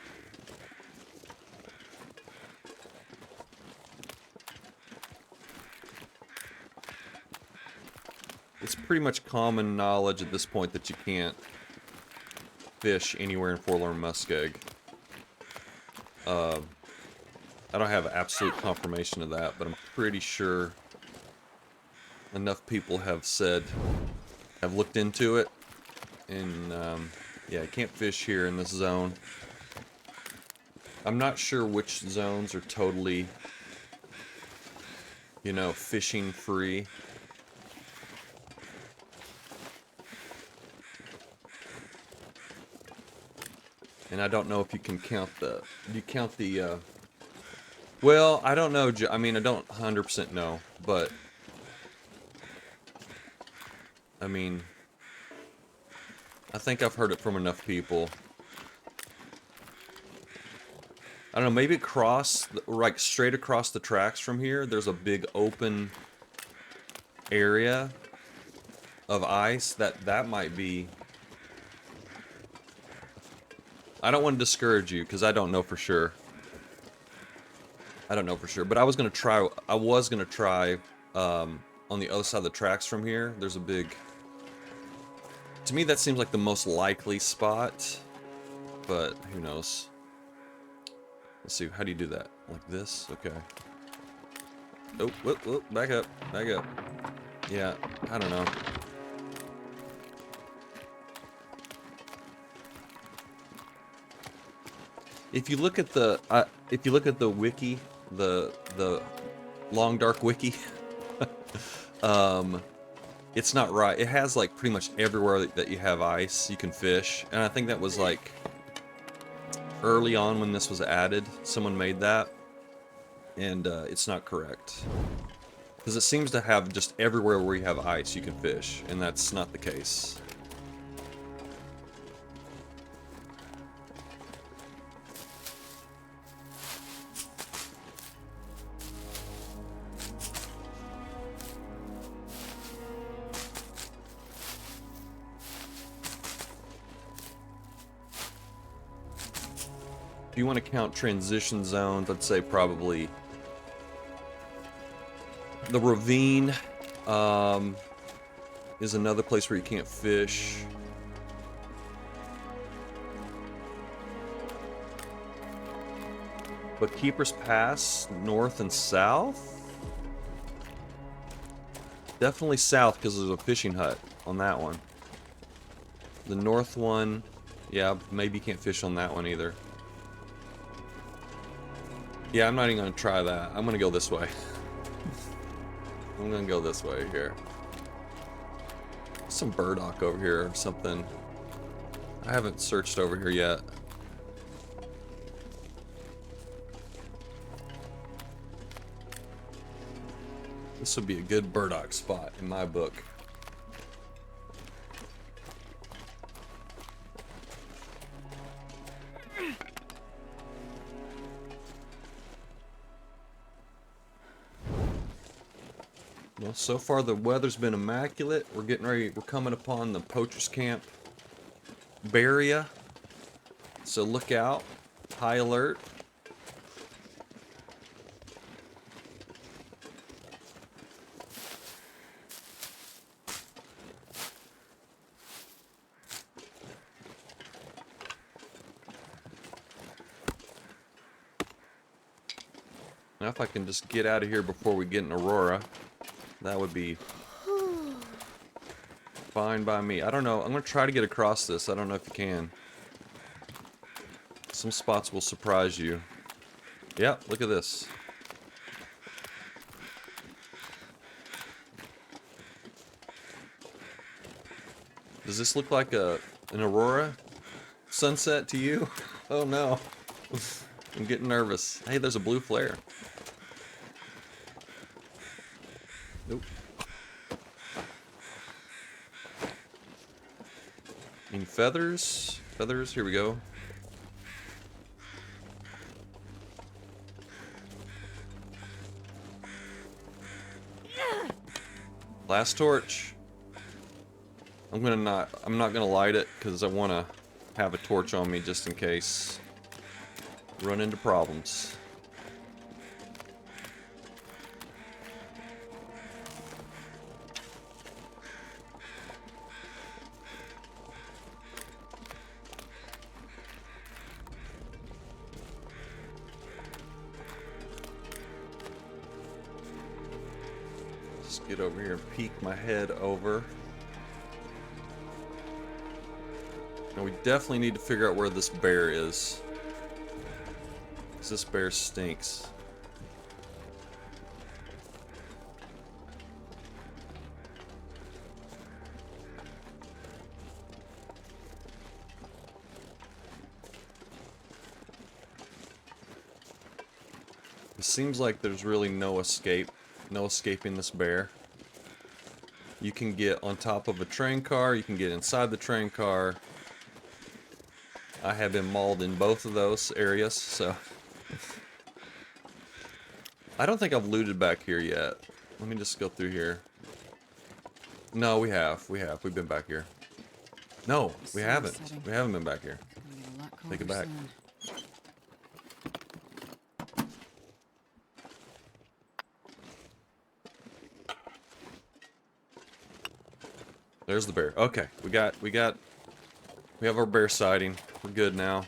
It's pretty much common knowledge at this point that you can't fish anywhere in Forlorn Muskeg. I don't have absolute confirmation of that, but I'm pretty sure enough people have looked into it, and yeah, you can't fish here in this zone. I'm not sure which zones are totally, you know, fishing free. And I don't know if you can count the, well, I don't know, I mean, I don't 100% know, but, I mean, I think I've heard it from enough people. I don't know, maybe like straight across the tracks from here, there's a big open area of ice that might be. I don't want to discourage you, because I don't know for sure. I don't know for sure, but I was gonna try on the other side of the tracks from here. There's a big To me, that seems like the most likely spot, but who knows? Let's see, how do you do that? Like this? Okay. Oh, whoop, whoop, back up, back up. Yeah, I don't know. If you look at the wiki, the long dark wiki, it's not right. It has like pretty much everywhere that you have ice, you can fish, and I think that was like early on when this was added. Someone made that, and it's not correct because it seems to have just everywhere where you have ice, you can fish, and that's not the case. If you want to count transition zones, I'd say probably the ravine is another place where you can't fish. But Keeper's Pass, north and south? Definitely south because there's a fishing hut on that one. The north one, yeah, maybe you can't fish on that one either. Yeah, I'm not even going to try that. I'm going to go this way. I'm going to go this way here. Some burdock over here or something. I haven't searched over here yet. This would be a good burdock spot in my book. Well, so far the weather's been immaculate. We're getting ready, we're coming upon the poacher's camp area. So look out, high alert. Now if I can just get out of here before we get an aurora, that would be fine by me. I don't know. I'm going to try to get across this. I don't know if you can. Some spots will surprise you. Yeah, look at this. Does this look like an aurora sunset to you? Oh no. I'm getting nervous. Hey, there's a blue flare. Nope. Any feathers? Feathers, here we go. Last torch. I'm not gonna light it because I want to have a torch on me just in case. Run into problems. Just get over here and peek my head over. Now we definitely need to figure out where this bear is. Because this bear stinks. It seems like there's really no escaping this bear. You can get on top of a train car, you can get inside the train car. I have been mauled in both of those areas, so... I don't think I've looted back here yet. Let me just go through here. No, we have. We've been back here. No, we haven't. We haven't been back here. Take it back. There's the bear. Okay, we have our bear sighting. We're good now.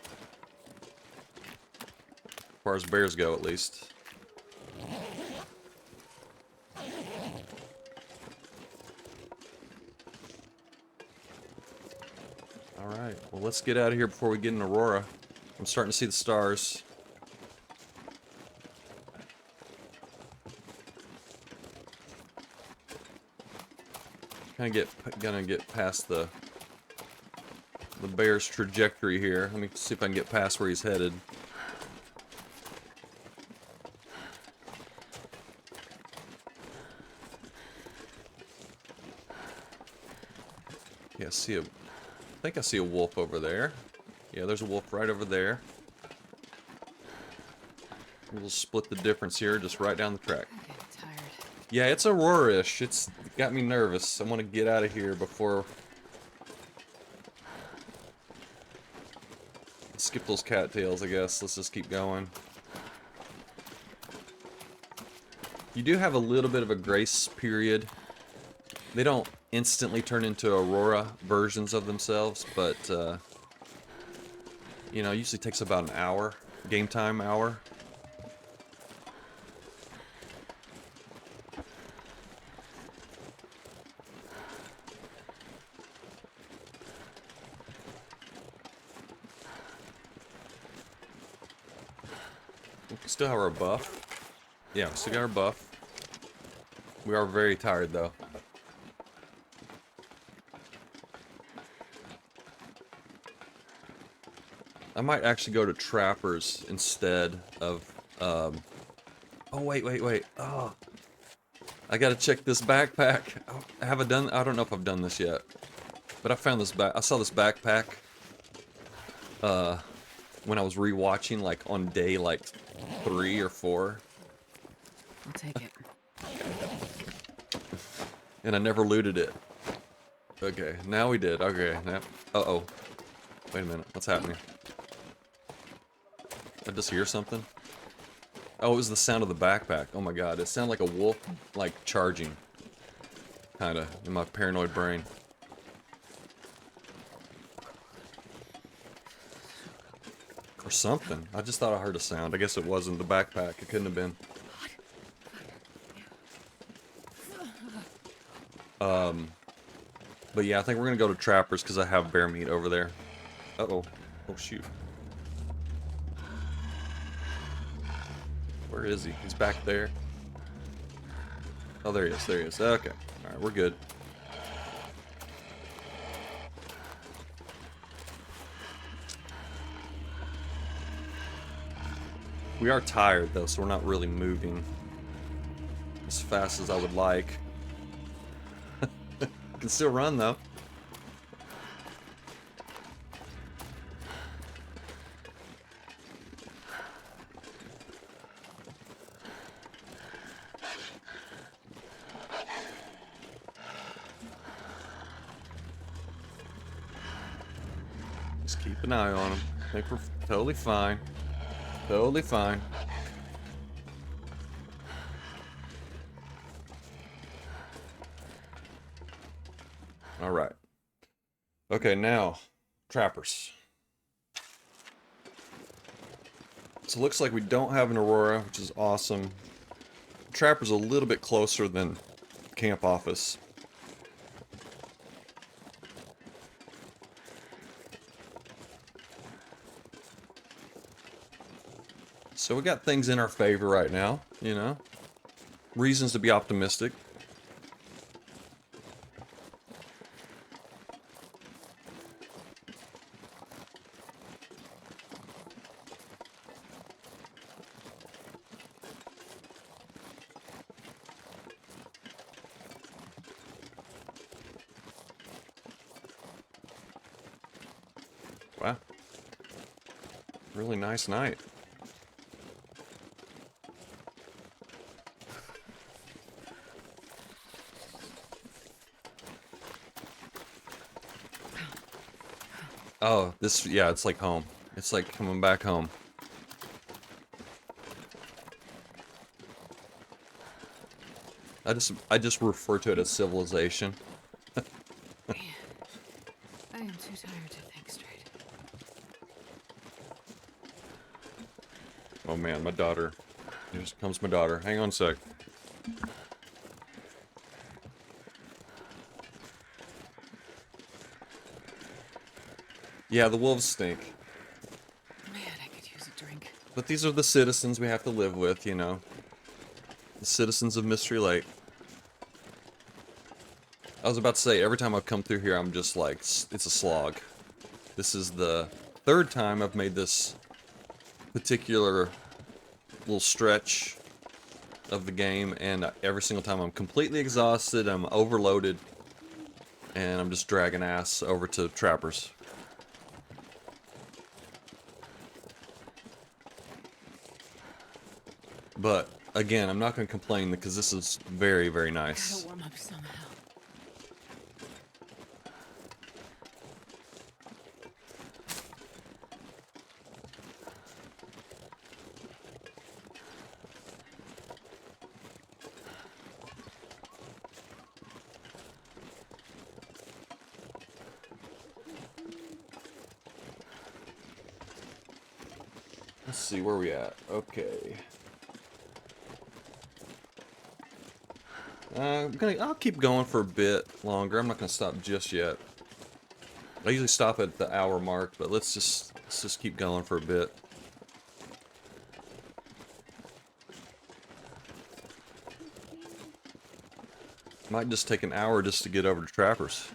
As far as bears go, at least. Alright, well let's get out of here before we get an aurora. I'm starting to see the stars. Gonna get past the bear's trajectory here. Let me see if I can get past where he's headed. Yeah, I think I see a wolf over there. Yeah, there's a wolf right over there. We'll split the difference here, just right down the track. I'm getting tired. Yeah, it's aurora-ish. It's got me nervous. I want to get out of here before... Skip those cattails, I guess. Let's just keep going. You do have a little bit of a grace period. They don't instantly turn into aurora versions of themselves, but, you know, it usually takes about an hour. Game time hour. We still have our buff. Yeah, we still got our buff. We are very tired, though. I might actually go to Trappers instead of, oh, wait. Oh, I gotta check this backpack. I don't know if I've done this yet. But I found this I saw this backpack, when I was rewatching, like, on day, like, 3 or 4. I'll take it. And I never looted it. Okay, now we did. Okay, now... Uh-oh. Wait a minute, what's happening? I just hear something? Oh, it was the sound of the backpack. Oh my god, it sounded like a wolf, like, charging. Kinda, in my paranoid brain. Or something. I just thought I heard a sound. I guess it wasn't the backpack. It couldn't have been. But yeah, I think we're gonna go to Trappers because I have bear meat over there. Uh-oh. Oh, shoot. Where is he? He's back there. Oh, there he is. There he is. Okay. Alright, we're good. We are tired, though, so we're not really moving as fast as I would like. Can still run, though. Just keep an eye on him. I think we're totally fine. Totally fine. Alright. Okay, now, Trappers. So it looks like we don't have an Aurora, which is awesome. Trapper's a little bit closer than Camp Office. So we got things in our favor right now, you know. Reasons to be optimistic. Wow. Really nice night. Oh, this, yeah, it's like home. It's like coming back home. I just refer to it as civilization. too tired to think straight. Oh man, my daughter. Here comes my daughter. Hang on a sec. Yeah, the wolves stink. Man, I could use a drink. But these are the citizens we have to live with, you know. The citizens of Mystery Lake. I was about to say, every time I've come through here, I'm just like, it's a slog. This is the third time I've made this particular little stretch of the game, and every single time I'm completely exhausted, I'm overloaded, and I'm just dragging ass over to Trappers. But, again, I'm not going to complain because this is very, very nice. Gotta warm up somehow. Let's see, where we at? Okay. I'll keep going for a bit longer. I'm not gonna stop just yet. I usually stop at the hour mark, but let's just keep going for a bit. Might just take an hour just to get over to Trappers.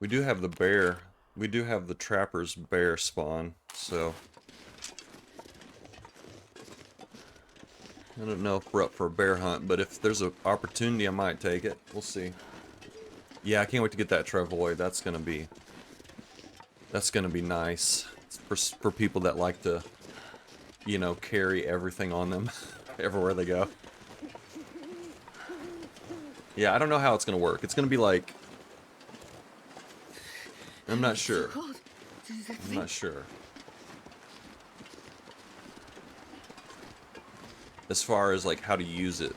We do have the bear. We do have the Trapper's bear spawn, so I don't know if we're up for a bear hunt, but if there's an opportunity, I might take it. We'll see. Yeah, I can't wait to get that Travois. That's gonna be nice for people that like to, you know, carry everything on them everywhere they go. Yeah, I don't know how it's gonna work. It's gonna be like, I'm not sure. I'm not sure. As far as like how to use it.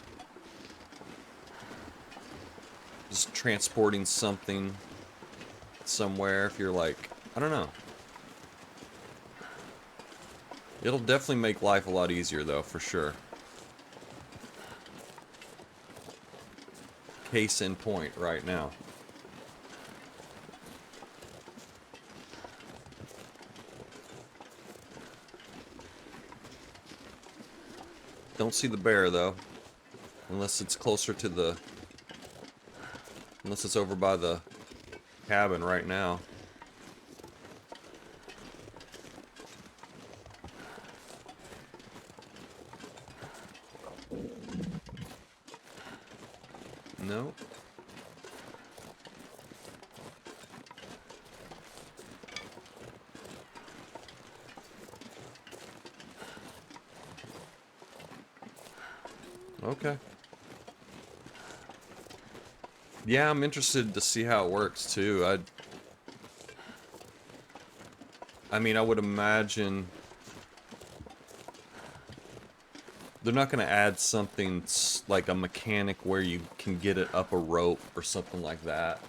Just transporting something somewhere, if you're like, I don't know. It'll definitely make life a lot easier though, for sure. Case in point right now. Don't see the bear though, unless it's closer to the, unless it's over by the cabin right now. No. Okay. Yeah, I'm interested to see how it works too. I mean, I would imagine they're not going to add something like a mechanic where you can get it up a rope or something like that.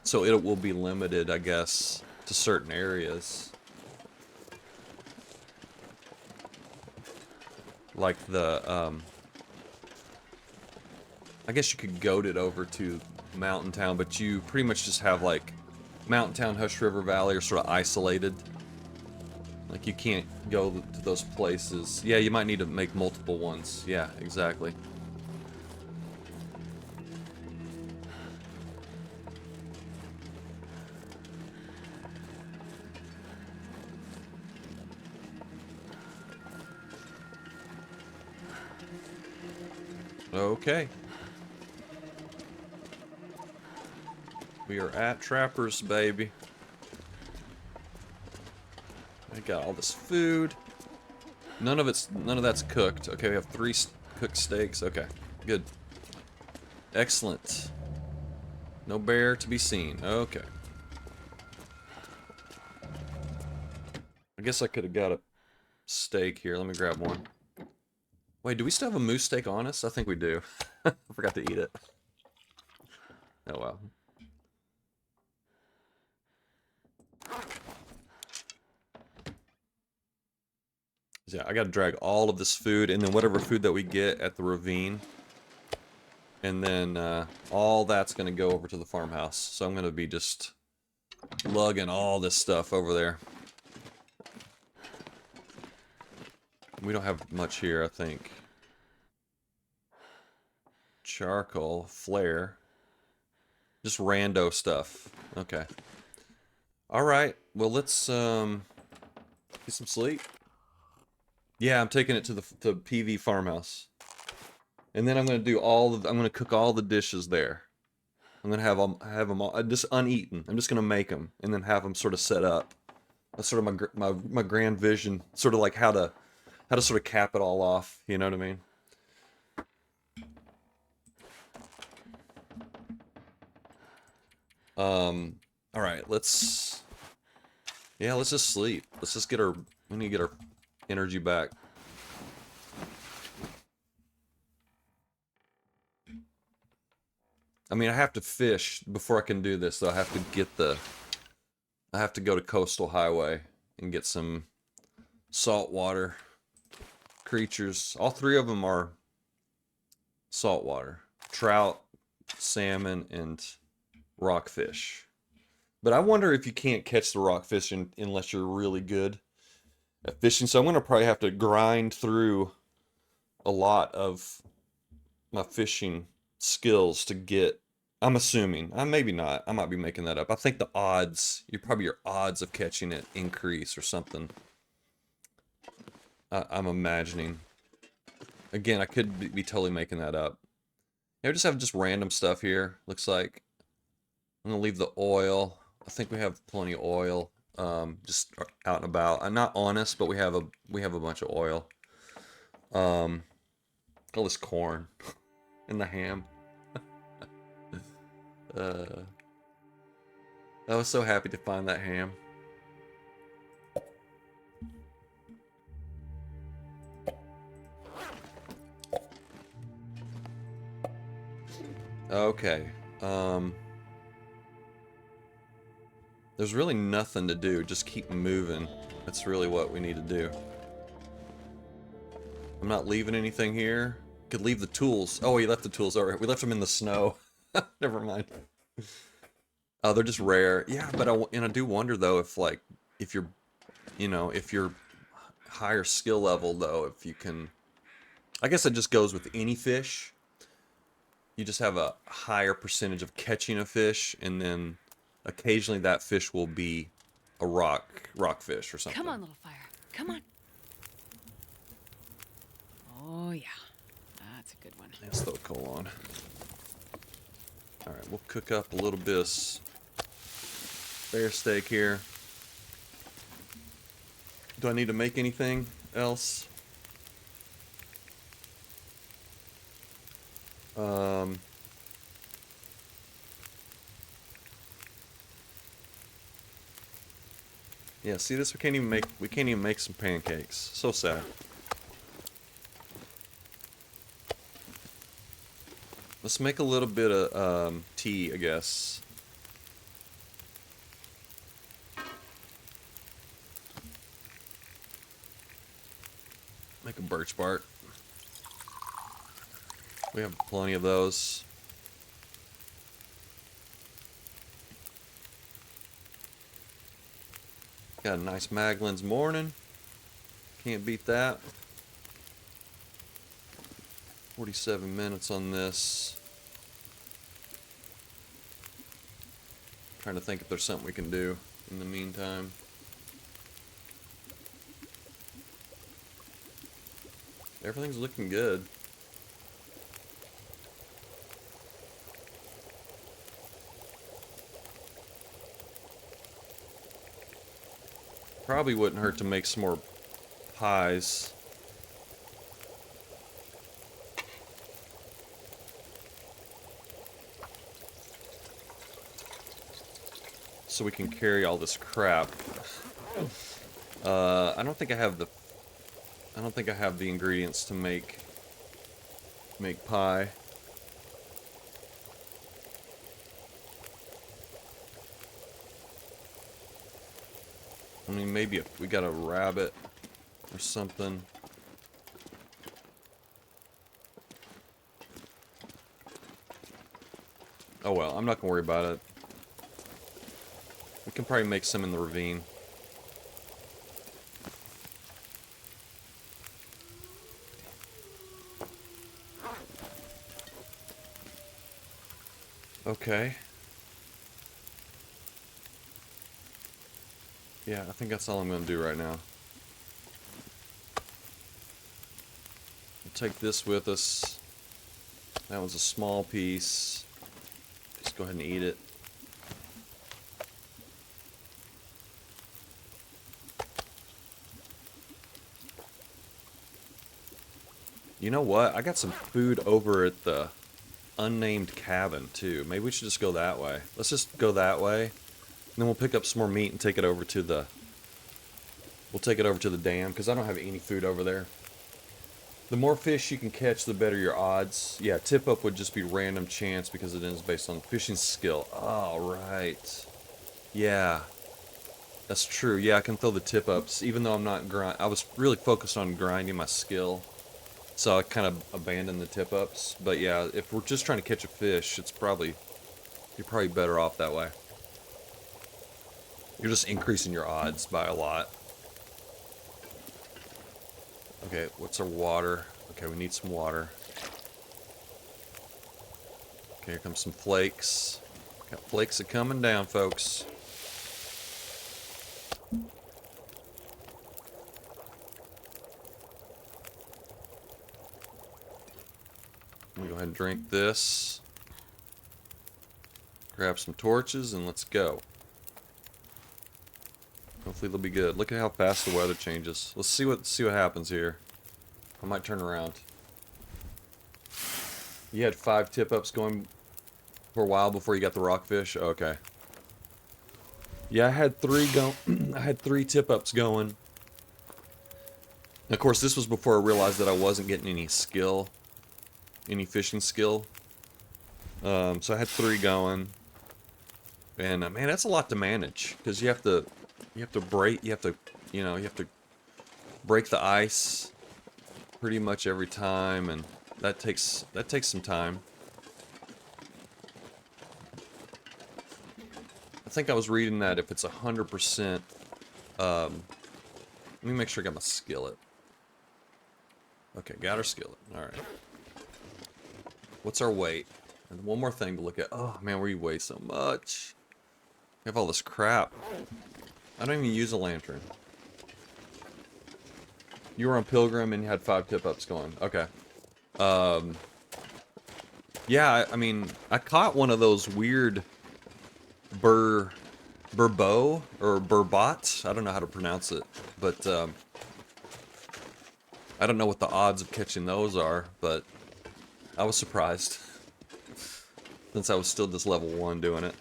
So it will be limited, I guess, to certain areas. Like the, I guess you could goat it over to Mountain Town, but you pretty much just have like Mountain Town, Hush River Valley are sort of isolated. Like you can't go to those places. Yeah, you might need to make multiple ones. Yeah, exactly. Okay. We are at Trappers, baby. I got all this food. None of that's cooked. Okay, we have 3 cooked steaks. Okay, good. Excellent. No bear to be seen. Okay. I guess I could have got a steak here. Let me grab one. Wait, do we still have a moose steak on us? I think we do. I forgot to eat it. Oh well. Yeah, I gotta drag all of this food and then whatever food that we get at the ravine. And then all that's gonna go over to the farmhouse. So I'm gonna be just lugging all this stuff over there. We don't have much here, I think. Charcoal, flare. Just rando stuff. Okay. Alright, well let's get some sleep. Yeah, I'm taking it to the PV farmhouse. And then I'm gonna do I'm gonna cook all the dishes there. I'm gonna have them all just uneaten. I'm just gonna make them and then have them sort of set up. That's sort of my grand vision, sort of like how to sort of cap it all off. You know what I mean? All right, let's just sleep. Let's just we need to get our energy back. I mean, I have to fish before I can do this, though. I have to go to Coastal Highway and get some saltwater creatures. All three of them are saltwater. Trout, salmon, and rockfish. But I wonder if you can't catch the rockfish unless you're really good at fishing. So I'm going to probably have to grind through a lot of my fishing skills to get. I'm assuming. Maybe not. I might be making that up. I think the odds, your odds of catching it increase or something. I'm imagining. Again, I could be totally making that up. Yeah, we just have random stuff here. Looks like. I'm gonna leave the oil. I think we have plenty of oil. Just out and about. I'm not honest, but we have a bunch of oil. All this corn and the ham. I was so happy to find that ham. Okay. There's really nothing to do. Just keep moving. That's really what we need to do. I'm not leaving anything here. Could leave the tools. Oh, we left the tools. Alright, we left them in the snow. Never mind. Oh, they're just rare. Yeah, but I do wonder though if you're higher skill level though, if you can. I guess it just goes with any fish. You just have a higher percentage of catching a fish, and then occasionally that fish will be a rockfish or something. Come on, little fire. Come on. Oh yeah, that's a good one. Let's throw coal on. All right, we'll cook up a little bit of bear steak here. Do I need to make anything else? Yeah, see this? We can't even make some pancakes. So sad. Let's make a little bit of tea, I guess. Make a birch bark. We have plenty of those. Got a nice Maglin's morning. Can't beat that. 47 minutes on this. Trying to think if there's something we can do in the meantime. Everything's looking good. Probably wouldn't hurt to make some more pies. So we can carry all this crap. I don't think I have the ingredients to make pie. I mean, maybe if we got a rabbit or something. Oh well, I'm not gonna worry about it. We can probably make some in the ravine. Okay. Yeah, I think that's all I'm going to do right now. We'll take this with us. That was a small piece. Just go ahead and eat it. You know what? I got some food over at the unnamed cabin, too. Maybe we should just go that way. Let's just go that way. And then we'll pick up some more meat and take it over to the... We'll take it over to the dam, because I don't have any food over there. The more fish you can catch, the better your odds. Yeah, tip-up would just be random chance, because it is based on fishing skill. Oh, right. Yeah. That's true. Yeah, I can throw the tip-ups, even though I'm not I was really focused on grinding my skill. So I kind of abandoned the tip-ups. But yeah, if we're just trying to catch a fish, you're probably better off that way. You're just increasing your odds by a lot. Okay, what's our water? Okay, we need some water. Okay, here comes some flakes. Got flakes are coming down, folks. I'm gonna go ahead and drink this. Grab some torches and let's go. Hopefully they'll be good. Look at how fast the weather changes. Let's see what happens here. I might turn around. You had 5 tip-ups going for a while before you got the rockfish? Okay. Yeah, I had 3 go I had 3 tip-ups going. And of course, this was before I realized that I wasn't getting any skill. Any fishing skill. So I had 3 going. And man, that's a lot to manage. Because you have to break the ice pretty much every time, and that takes some time. I think I was reading that if it's 100%, let me make sure I got my skillet. Okay, got our skillet. All right. What's our weight? And one more thing to look at. Oh man, we weigh so much. We have all this crap. I don't even use a lantern. You were on Pilgrim and you had 5 tip-ups going. Okay. Yeah, I mean, I caught one of those weird burbo or burbot. I don't know how to pronounce it, but I don't know what the odds of catching those are, but I was surprised since I was still just level 1 doing it.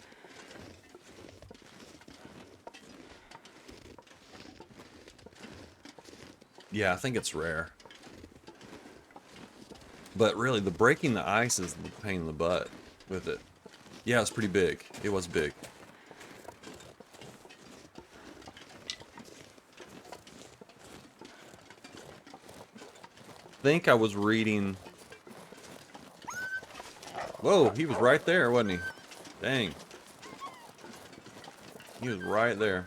Yeah, I think it's rare. But really, the breaking the ice is the pain in the butt with it. Yeah, it's pretty big. It was big. I think I was reading... Whoa, he was right there, wasn't he? Dang. He was right there.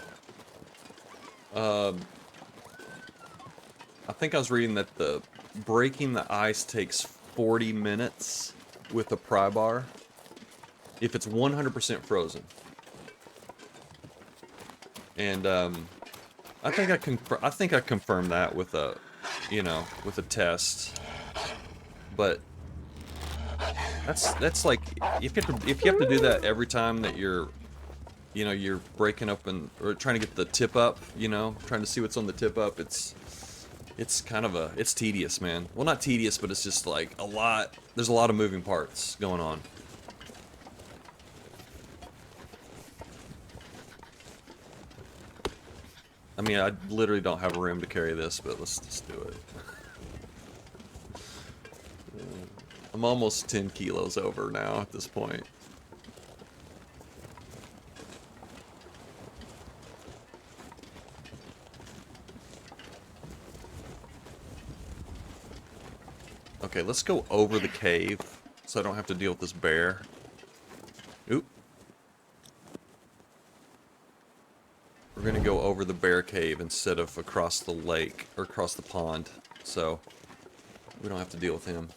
I think I was reading that the breaking the ice takes 40 minutes with a pry bar if it's 100% frozen. And I think I confirmed that with a, with a test. But that's like if you have to do that every time that you're breaking up or trying to get the tip up, trying to see what's on the tip up, it's kind of it's tedious, man. Well, not tedious, but it's just like there's a lot of moving parts going on. I mean, I literally don't have room to carry this, but let's just do it. I'm almost 10 kilos over now at this point. Okay, let's go over the cave so I don't have to deal with this bear. Oop. We're gonna go over the bear cave instead of across the lake, or across the pond, so we don't have to deal with him.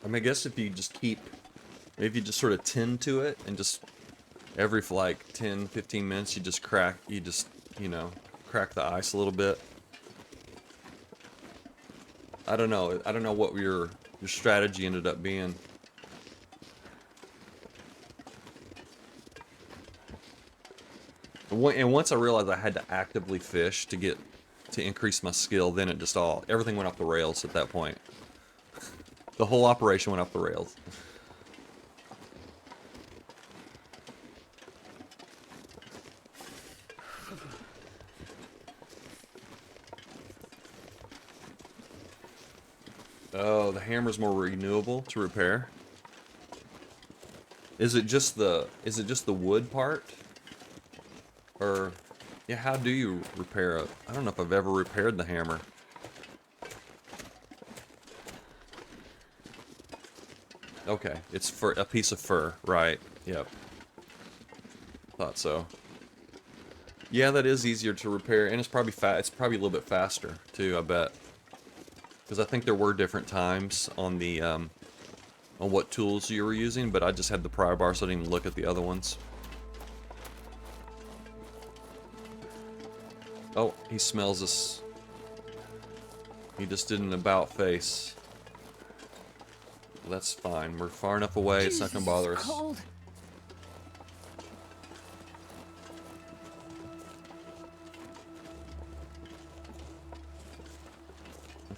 I mean, I guess if you just keep, maybe you just sort of tend to it and just every like 10, 15 minutes you just crack, you know, crack the ice a little bit. I don't know. I don't know what your strategy ended up being. And once I realized I had to actively fish to increase my skill, then it just everything went off the rails at that point. The whole operation went off the rails. Oh, the hammer's more renewable to repair. Is it just the wood part? Or yeah, how do you repair it? I don't know if I've ever repaired the hammer. Okay, it's for a piece of fur, right? Yep. Thought so. Yeah, that is easier to repair, and it's probably it's probably a little bit faster too, I bet. Because I think there were different times on the on what tools you were using, but I just had the pry bar, so I didn't even look at the other ones. Oh, he smells us. He just did an about face. Well, that's fine. We're far enough away. Jesus, it's not gonna bother us. Cold.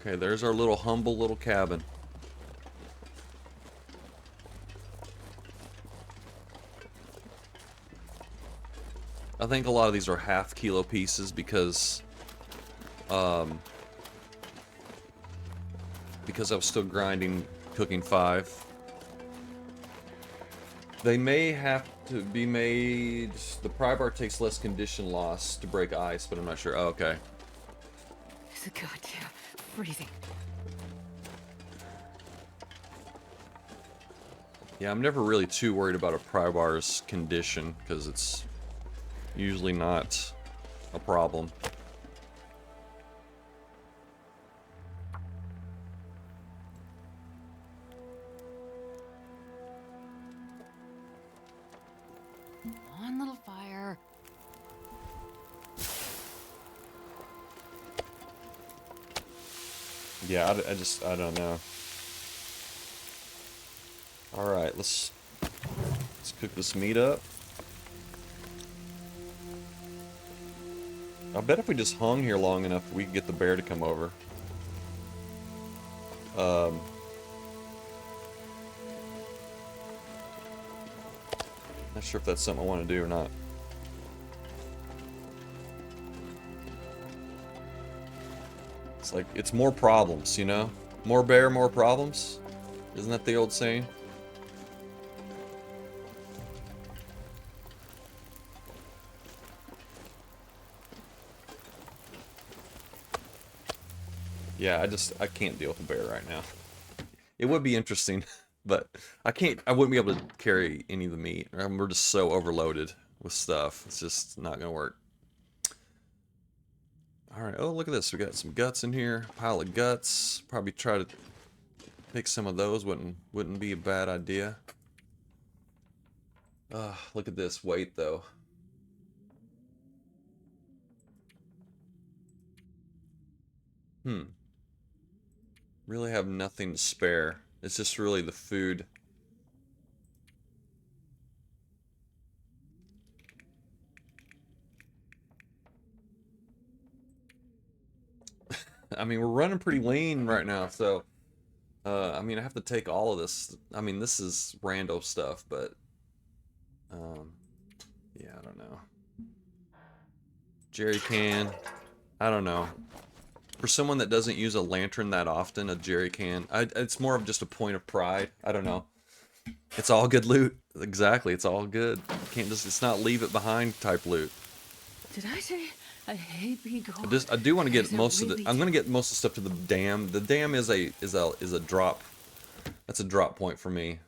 Okay, there's our little humble little cabin. I think a lot of these are half-kilo pieces because I was still grinding, cooking 5. They may have to be made. The pry bar takes less condition loss to break ice, but I'm not sure. Oh, okay. It's a goddamn freezing. Yeah, I'm never really too worried about a pry bar's condition because it's usually not a problem. One little fire. Yeah, I don't know. Alright, let's cook this meat up. I bet if we just hung here long enough, we could get the bear to come over. Not sure if that's something I want to do or not. It's like, it's more problems, you know? More bear, more problems? Isn't that the old saying? Yeah, I can't deal with a bear right now. It would be interesting, but I wouldn't be able to carry any of the meat. We're just so overloaded with stuff. It's just not gonna work. Alright, oh look at this. We got some guts in here. Pile of guts. Probably try to pick some of those. Wouldn't be a bad idea. Look at this weight though. Really have nothing to spare. It's just really the food. I mean, we're running pretty lean right now, so I mean, I have to take all of this. I mean, this is rando stuff, but yeah, I don't know. Jerry can. I don't know. For someone that doesn't use a lantern that often, a jerry can, it's more of just a point of pride. I don't know. It's all good loot. Exactly, it's all good. You can't just, it's not leave it behind type loot. Did I say I hate being cold? I do want to get Is it most of the. really I'm going to get most of the stuff to the dam. The dam is a drop. That's a drop point for me.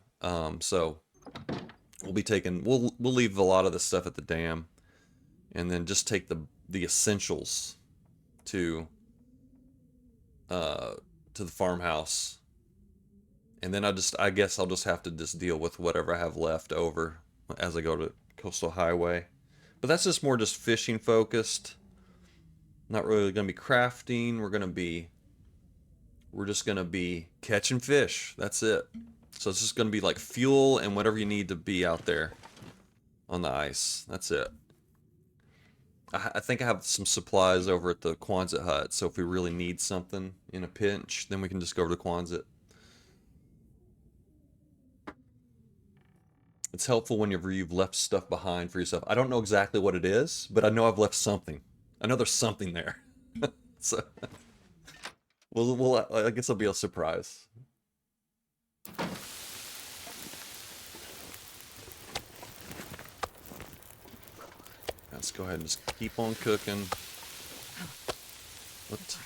So we'll be taking. We'll leave a lot of the stuff at the dam, and then just take the essentials to the farmhouse. And then I guess I'll just have to just deal with whatever I have left over as I go to Coastal Highway. But that's just more just fishing focused. Not really going to be crafting. We're just going to be catching fish. That's it. So it's just going to be like fuel and whatever you need to be out there on the ice. That's it. I think I have some supplies over at the Quonset hut. So if we really need something in a pinch, then we can just go over to Quonset. It's helpful whenever you've left stuff behind for yourself. I don't know exactly what it is, but I know I've left something. I know there's something there. So, I guess it'll be a surprise. Let's go ahead and just keep on cooking. What?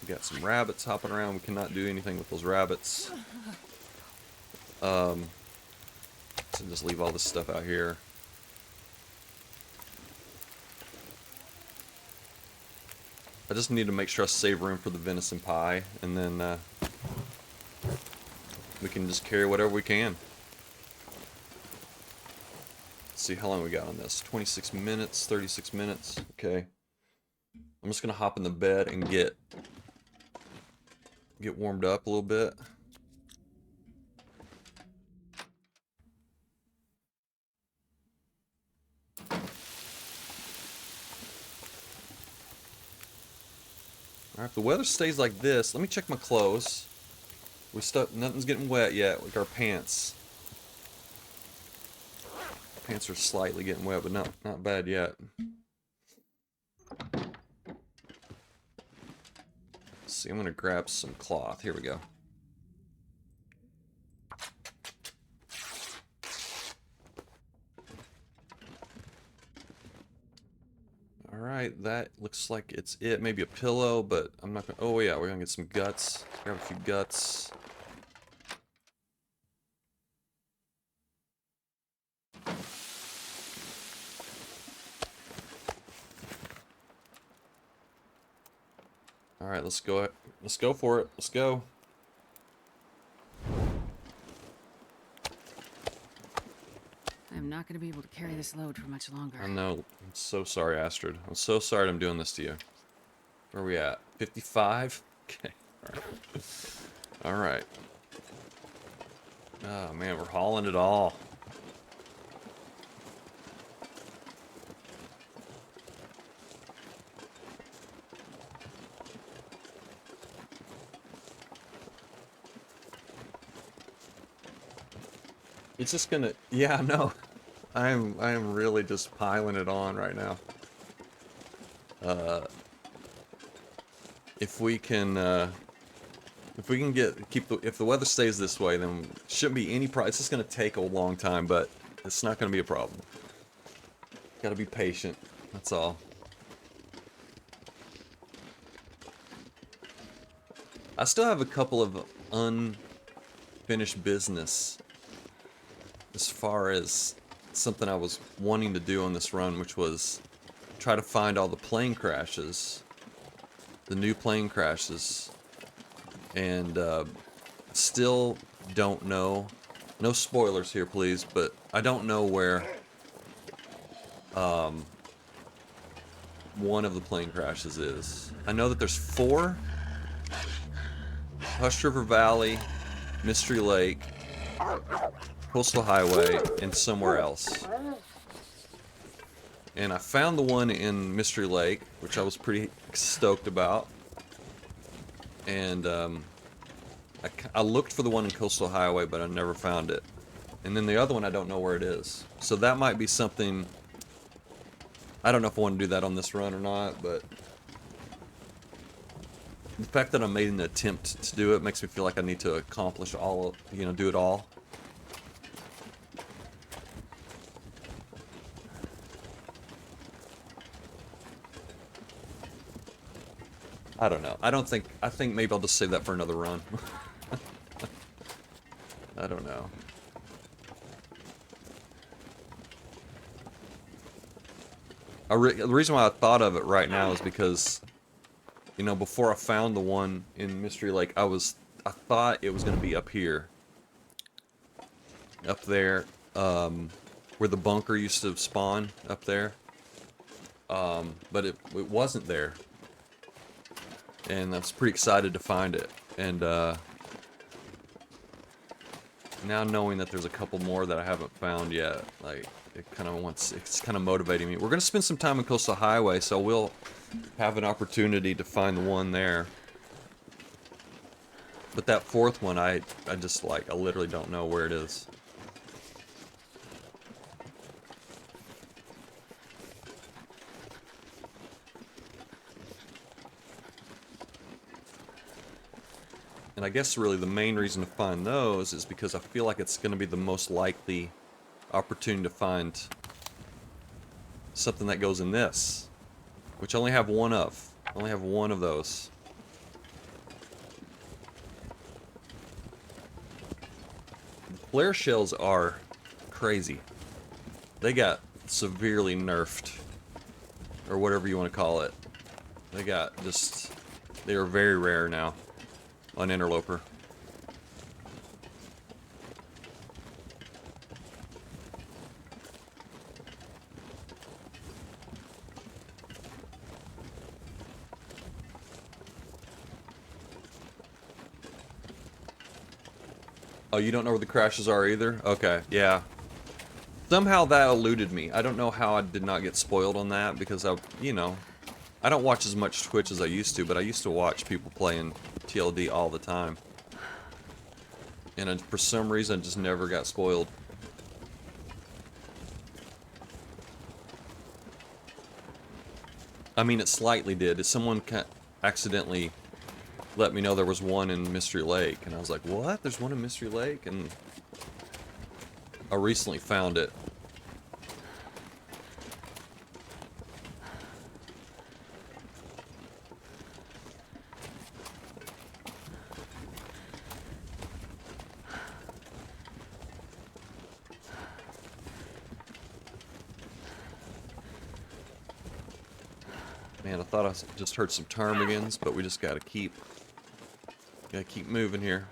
We got some rabbits hopping around. We cannot do anything with those rabbits. So just leave all this stuff out here. I just need to make sure I save room for the venison pie, and then we can just carry whatever we can. Let's see how long we got on this. 26 minutes, 36 minutes. Okay. I'm just gonna hop in the bed and get warmed up a little bit. Alright, if the weather stays like this, let me check my clothes. Nothing's getting wet yet, like our pants. Pants are slightly getting wet, but not bad yet. Let's see, I'm gonna grab some cloth. Here we go. Alright, that looks like it's it. Maybe a pillow, but I'm not gonna... Oh yeah, we're gonna get some guts. Grab a few guts. Alright, let's go. Let's go for it. Let's go. I'm not going to be able to carry this load for much longer. I know. I'm so sorry, Astrid. I'm so sorry I'm doing this to you. Where are we at? 55? Okay. Alright. Oh, man, we're hauling it all. It's just gonna... Yeah, no. I am really just piling it on right now. If we can if the weather stays this way, then shouldn't be any problem. It's just gonna take a long time, but it's not gonna be a problem. Gotta be patient. That's all. I still have a couple of unfinished business as far as something I was wanting to do on this run, which was try to find all the plane crashes, the new plane crashes, and still don't know, no spoilers here please, but I don't know where one of the plane crashes is. I know that there's 4: Hush River Valley, Mystery Lake, Coastal Highway, and somewhere else. And I found the one in Mystery Lake, which I was pretty stoked about. And I looked for the one in Coastal Highway, but I never found it. And then the other one, I don't know where it is. So that might be something... I don't know if I want to do that on this run or not, but... the fact that I made an attempt to do it makes me feel like I need to accomplish all, you know, do it all. I don't know. I think maybe I'll just save that for another run. I don't know. The reason why I thought of it right now is because, you know, before I found the one in Mystery Lake, I thought it was going to be up here. Up there, where the bunker used to spawn, up there. But it wasn't there. And I was pretty excited to find it. And, now knowing that there's a couple more that I haven't found yet, like, it's kind of motivating me. We're going to spend some time on Coastal Highway, so we'll have an opportunity to find the one there. But that fourth one, I just, like, I literally don't know where it is. And I guess really the main reason to find those is because I feel like it's going to be the most likely opportunity to find something that goes in this, which I only have one of. I only have one of those. The flare shells are crazy. They got severely nerfed, or whatever you want to call it. They are very rare now on Interloper. Oh, you don't know where the crashes are either? Okay, yeah. Somehow that eluded me. I don't know how I did not get spoiled on that, because you know, I don't watch as much Twitch as I used to, but I used to watch people playing TLD all the time. And for some reason, I just never got spoiled. I mean, it slightly did. Someone accidentally let me know there was one in Mystery Lake, and I was like, what? There's one in Mystery Lake? And I recently found it. Man, I thought I just heard some ptarmigans, but we just gotta keep moving here.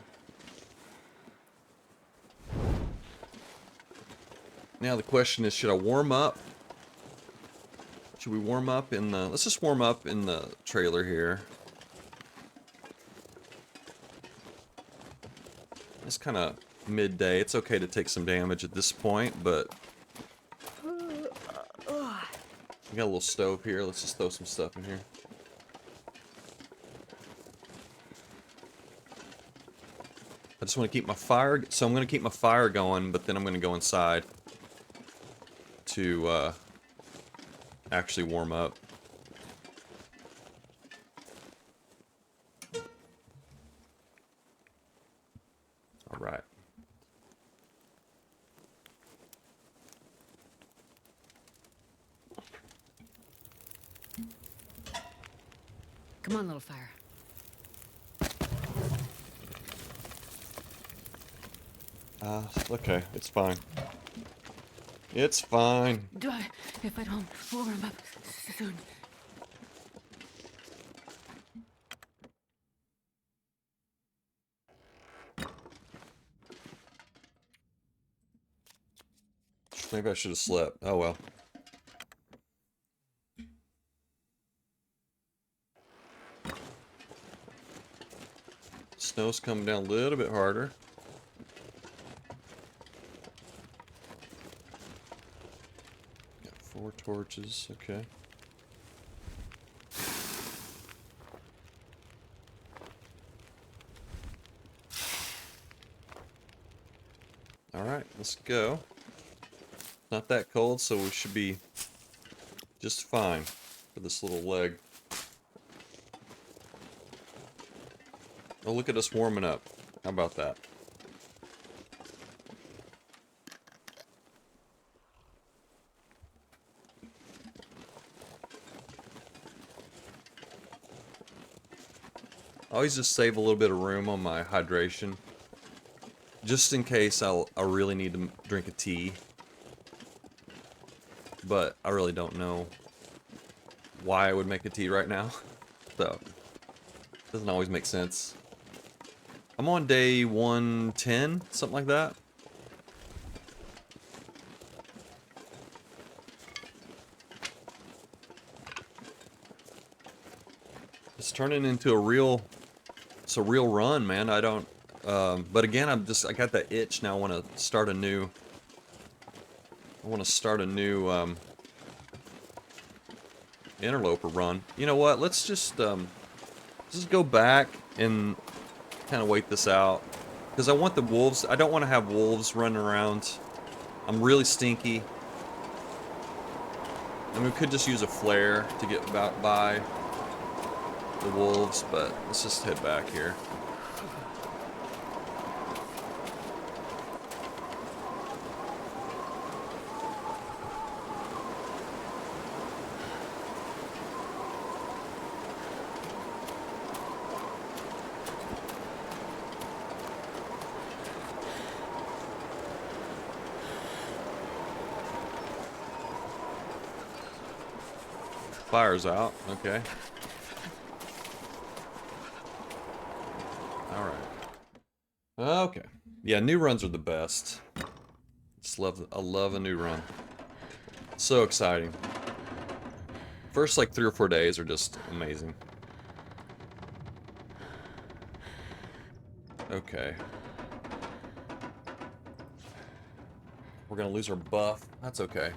Now the question is, should I warm up? Should we warm up in the... Let's just warm up in the trailer here. It's kind of midday. It's okay to take some damage at this point, but... We got a little stove here. Let's just throw some stuff in here. I just want to keep my fire... So I'm going to keep my fire going, but then I'm going to go inside to actually warm up. All right. Come on, little fire. Okay, it's fine. It's fine. If I don't warm up soon. Maybe I should have slept. Oh well. Snow's coming down a little bit harder. Got 4 torches, okay. let's go. Not that cold, so we should be just fine for this little leg. Oh, look at us warming up. How about that? I always just save a little bit of room on my hydration, just in case I really need to drink a tea. But I really don't know why I would make a tea right now, so it doesn't always make sense. I'm on day 110, something like that. It's turning into a real run, man. I don't, but again, I got that itch now. I want to start a new Interloper run. You know what? Let's just go back and kind of wait this out, because I want the wolves. I don't want to have wolves running around. I'm really stinky, and we could just use a flare to get by the wolves, but let's just head back here. Fire's out, okay. Alright. Okay. Yeah, new runs are the best. I love a new run. So exciting. First like 3 or 4 days are just amazing. Okay. We're gonna lose our buff. That's okay.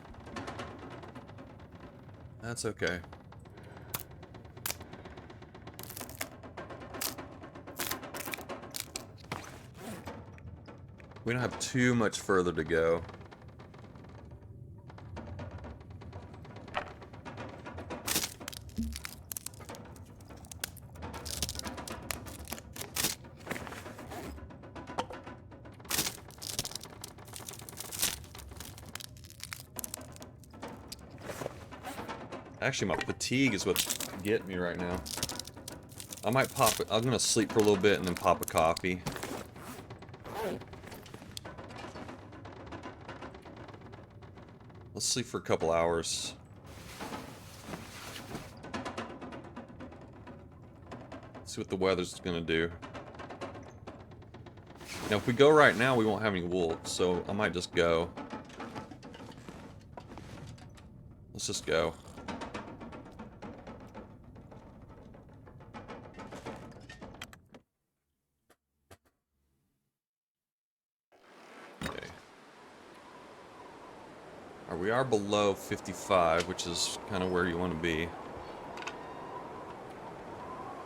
That's okay. We don't have too much further to go. Actually, my fatigue is what's getting me right now. I might pop it. I'm gonna sleep for a little bit and then pop a coffee. Let's sleep for a couple hours. See what the weather's gonna do. Now, if we go right now, we won't have any wolves, so I might just go. Let's just go. We are below 55, which is kind of where you want to be.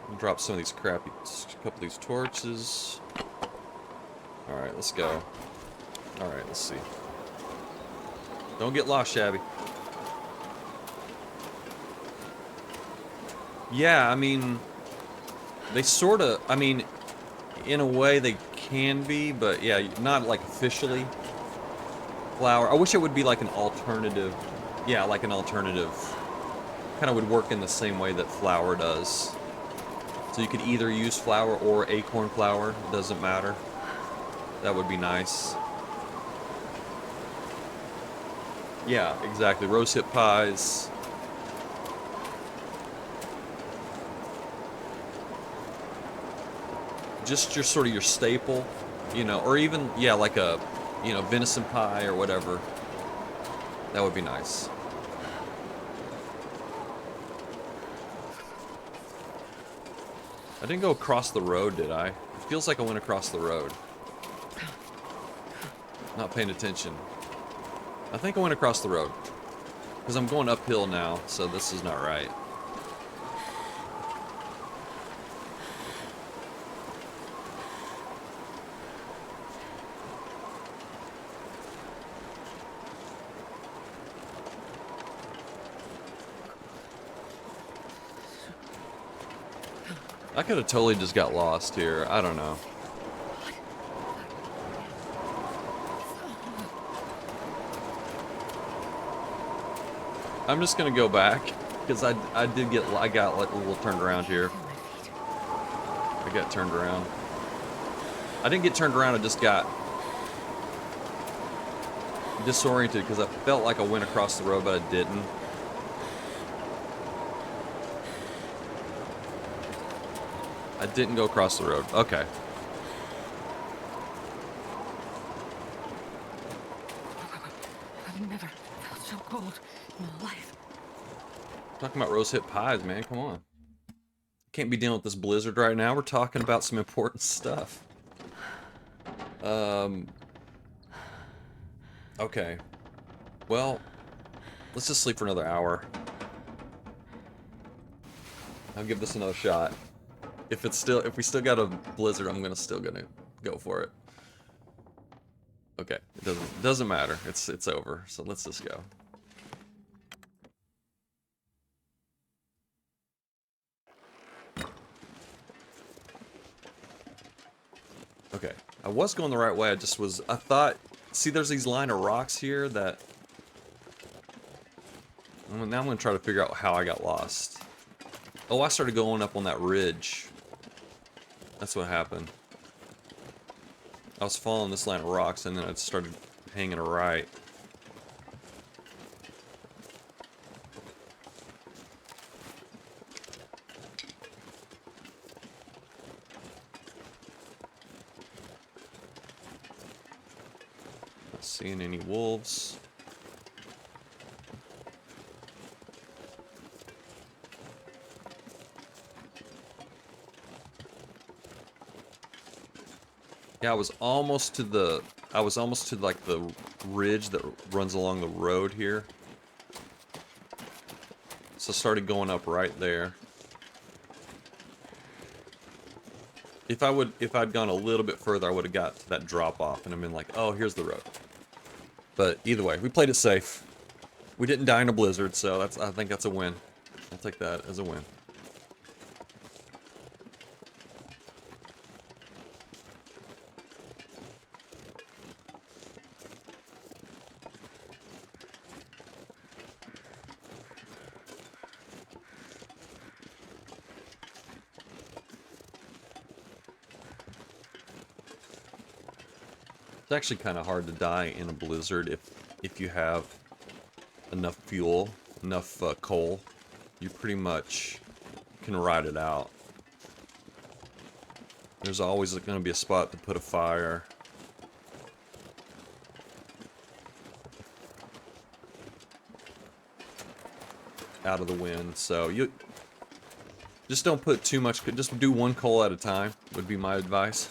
I'll drop some of these crappy, couple of these torches. Alright, let's go. Alright, let's see. Don't get lost, Shabby. Yeah, I mean, they sort of, I mean, in a way they can be, but yeah, not like officially. Flour. I wish it would be like an alternative. Yeah, like an alternative. Kind of would work in the same way that flour does. So you could either use flour or acorn flour. Doesn't matter. That would be nice. Yeah, exactly. Rosehip pies. Just your sort of your staple, you know, or even, yeah, like a, you know, venison pie or whatever. That would be nice. I didn't go across the road, did I? It feels like I went across the road. Not paying attention. I think I went across the road. Because I'm going uphill now, so this is not right. I could have totally just got lost here. I don't know. I'm just gonna go back because I got like a little turned around here. I got turned around. I didn't get turned around. I just got disoriented because I felt like I went across the road, but I didn't. I didn't go across the road. Okay. I've never felt so cold in my life. Talking about rose hip pies, man. Come on. Can't be dealing with this blizzard right now. We're talking about some important stuff. Okay. Well, let's just sleep for another hour. I'll give this another shot. If we still got a blizzard, I'm gonna go for it. Okay, it doesn't matter. It's over. So let's just go. Okay, I was going the right way. I thought, see, there's these line of rocks here that. Now I'm gonna try to figure out how I got lost. Oh, I started going up on that ridge. That's what happened. I was following this line of rocks and then I started hanging a right. Not seeing any wolves. Yeah, I was almost to like the ridge that runs along the road here. So I started going up right there. If I'd gone a little bit further, I would have got to that drop off and I've been like, oh, here's the road. But either way, we played it safe. We didn't die in a blizzard, so I think that's a win. I'll take that as a win. It's actually kind of hard to die in a blizzard if you have enough fuel, enough coal. You pretty much can ride it out. There's always going to be a spot to put a fire. Out of the wind, so you just don't put too much, just do one coal at a time would be my advice.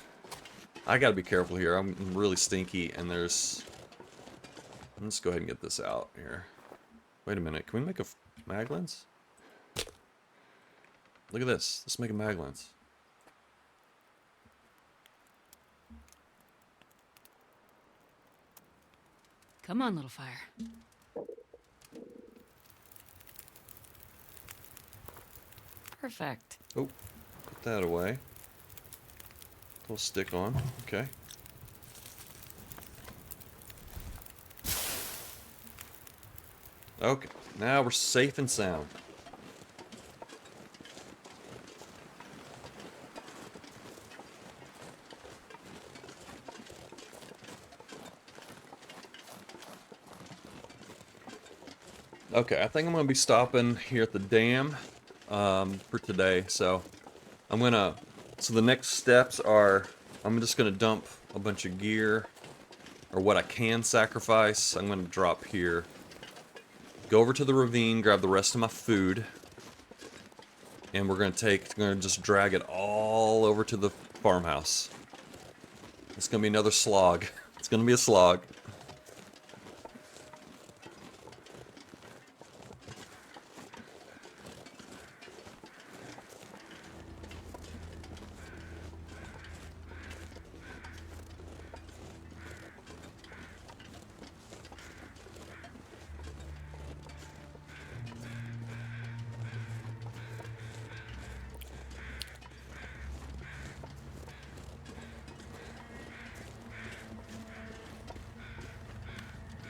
I gotta be careful here. I'm really stinky, and let's go ahead and get this out here. Wait a minute, can we make a mag lens? Look at this. Let's make a mag lens. Come on, little fire. Perfect. Oh, put that away. Little stick on. Okay. Okay, now we're safe and sound. Okay, I think I'm going to be stopping here at the dam for today. So so the next steps are, I'm just going to dump a bunch of gear, or what I can sacrifice. I'm going to drop here. Go over to the ravine, grab the rest of my food, and we're going to just drag it all over to the farmhouse. It's going to be another slog. It's going to be a slog.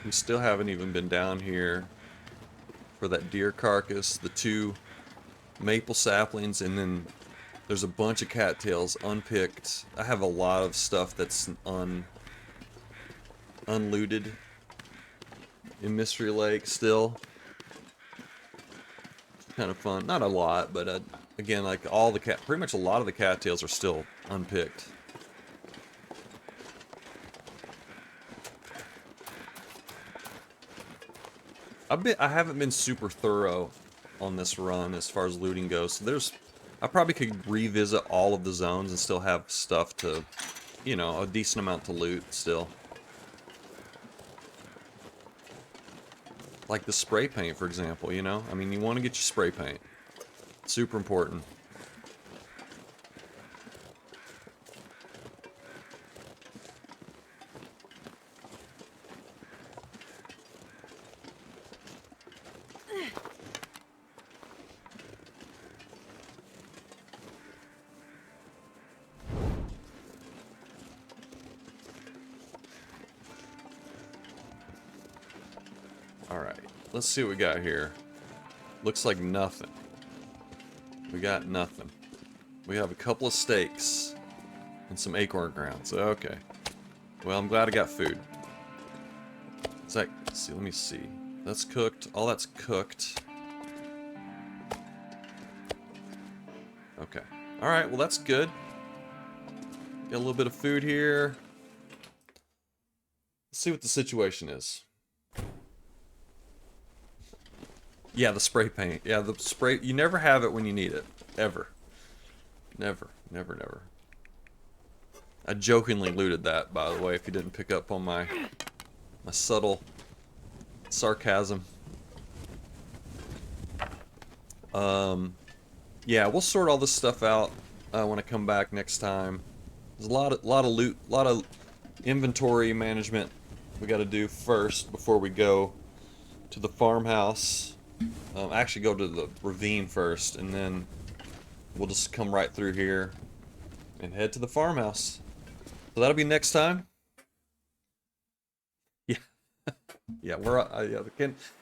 We still haven't even been down here for that deer carcass, the 2 maple saplings, and then there's a bunch of cattails unpicked. I have a lot of stuff that's unlooted in Mystery Lake still. Kind of fun. Not a lot, but again, like all the pretty much a lot of the cattails are still unpicked. I haven't been super thorough on this run as far as looting goes. So I probably could revisit all of the zones and still have stuff to, you know, a decent amount to loot still. Like the spray paint, for example, you know? I mean, you want to get your spray paint. Super important. Alright, let's see what we got here. Looks like nothing. We got nothing. We have a couple of steaks and some acorn grounds. Okay. Well, I'm glad I got food. Is that, let's see, let me see. That's cooked. All that's cooked. Okay. Alright, well that's good. Got a little bit of food here. Let's see what the situation is. Yeah, the spray paint. Yeah, the spray. You never have it when you need it. Ever. Never. Never, never. I jokingly looted that, by the way, if you didn't pick up on my subtle sarcasm. Yeah, we'll sort all this stuff out when I come back next time. There's a lot of loot, a lot of inventory management we got to do first before we go to the farmhouse. Actually go to the ravine first, and then we'll just come right through here and head to the farmhouse. So that'll be next time. Yeah, yeah,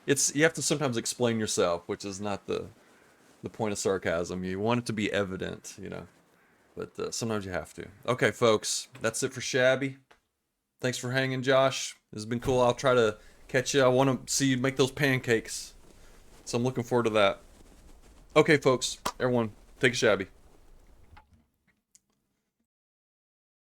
it's you have to sometimes explain yourself, which is not the point of sarcasm. You want it to be evident, you know, but sometimes you have to. Okay, folks, that's it for Shabby. Thanks for hanging, Josh. This has been cool. I'll try to catch you. I want to see you make those pancakes. So I'm looking forward to that. Okay, folks, everyone, take a Shabby.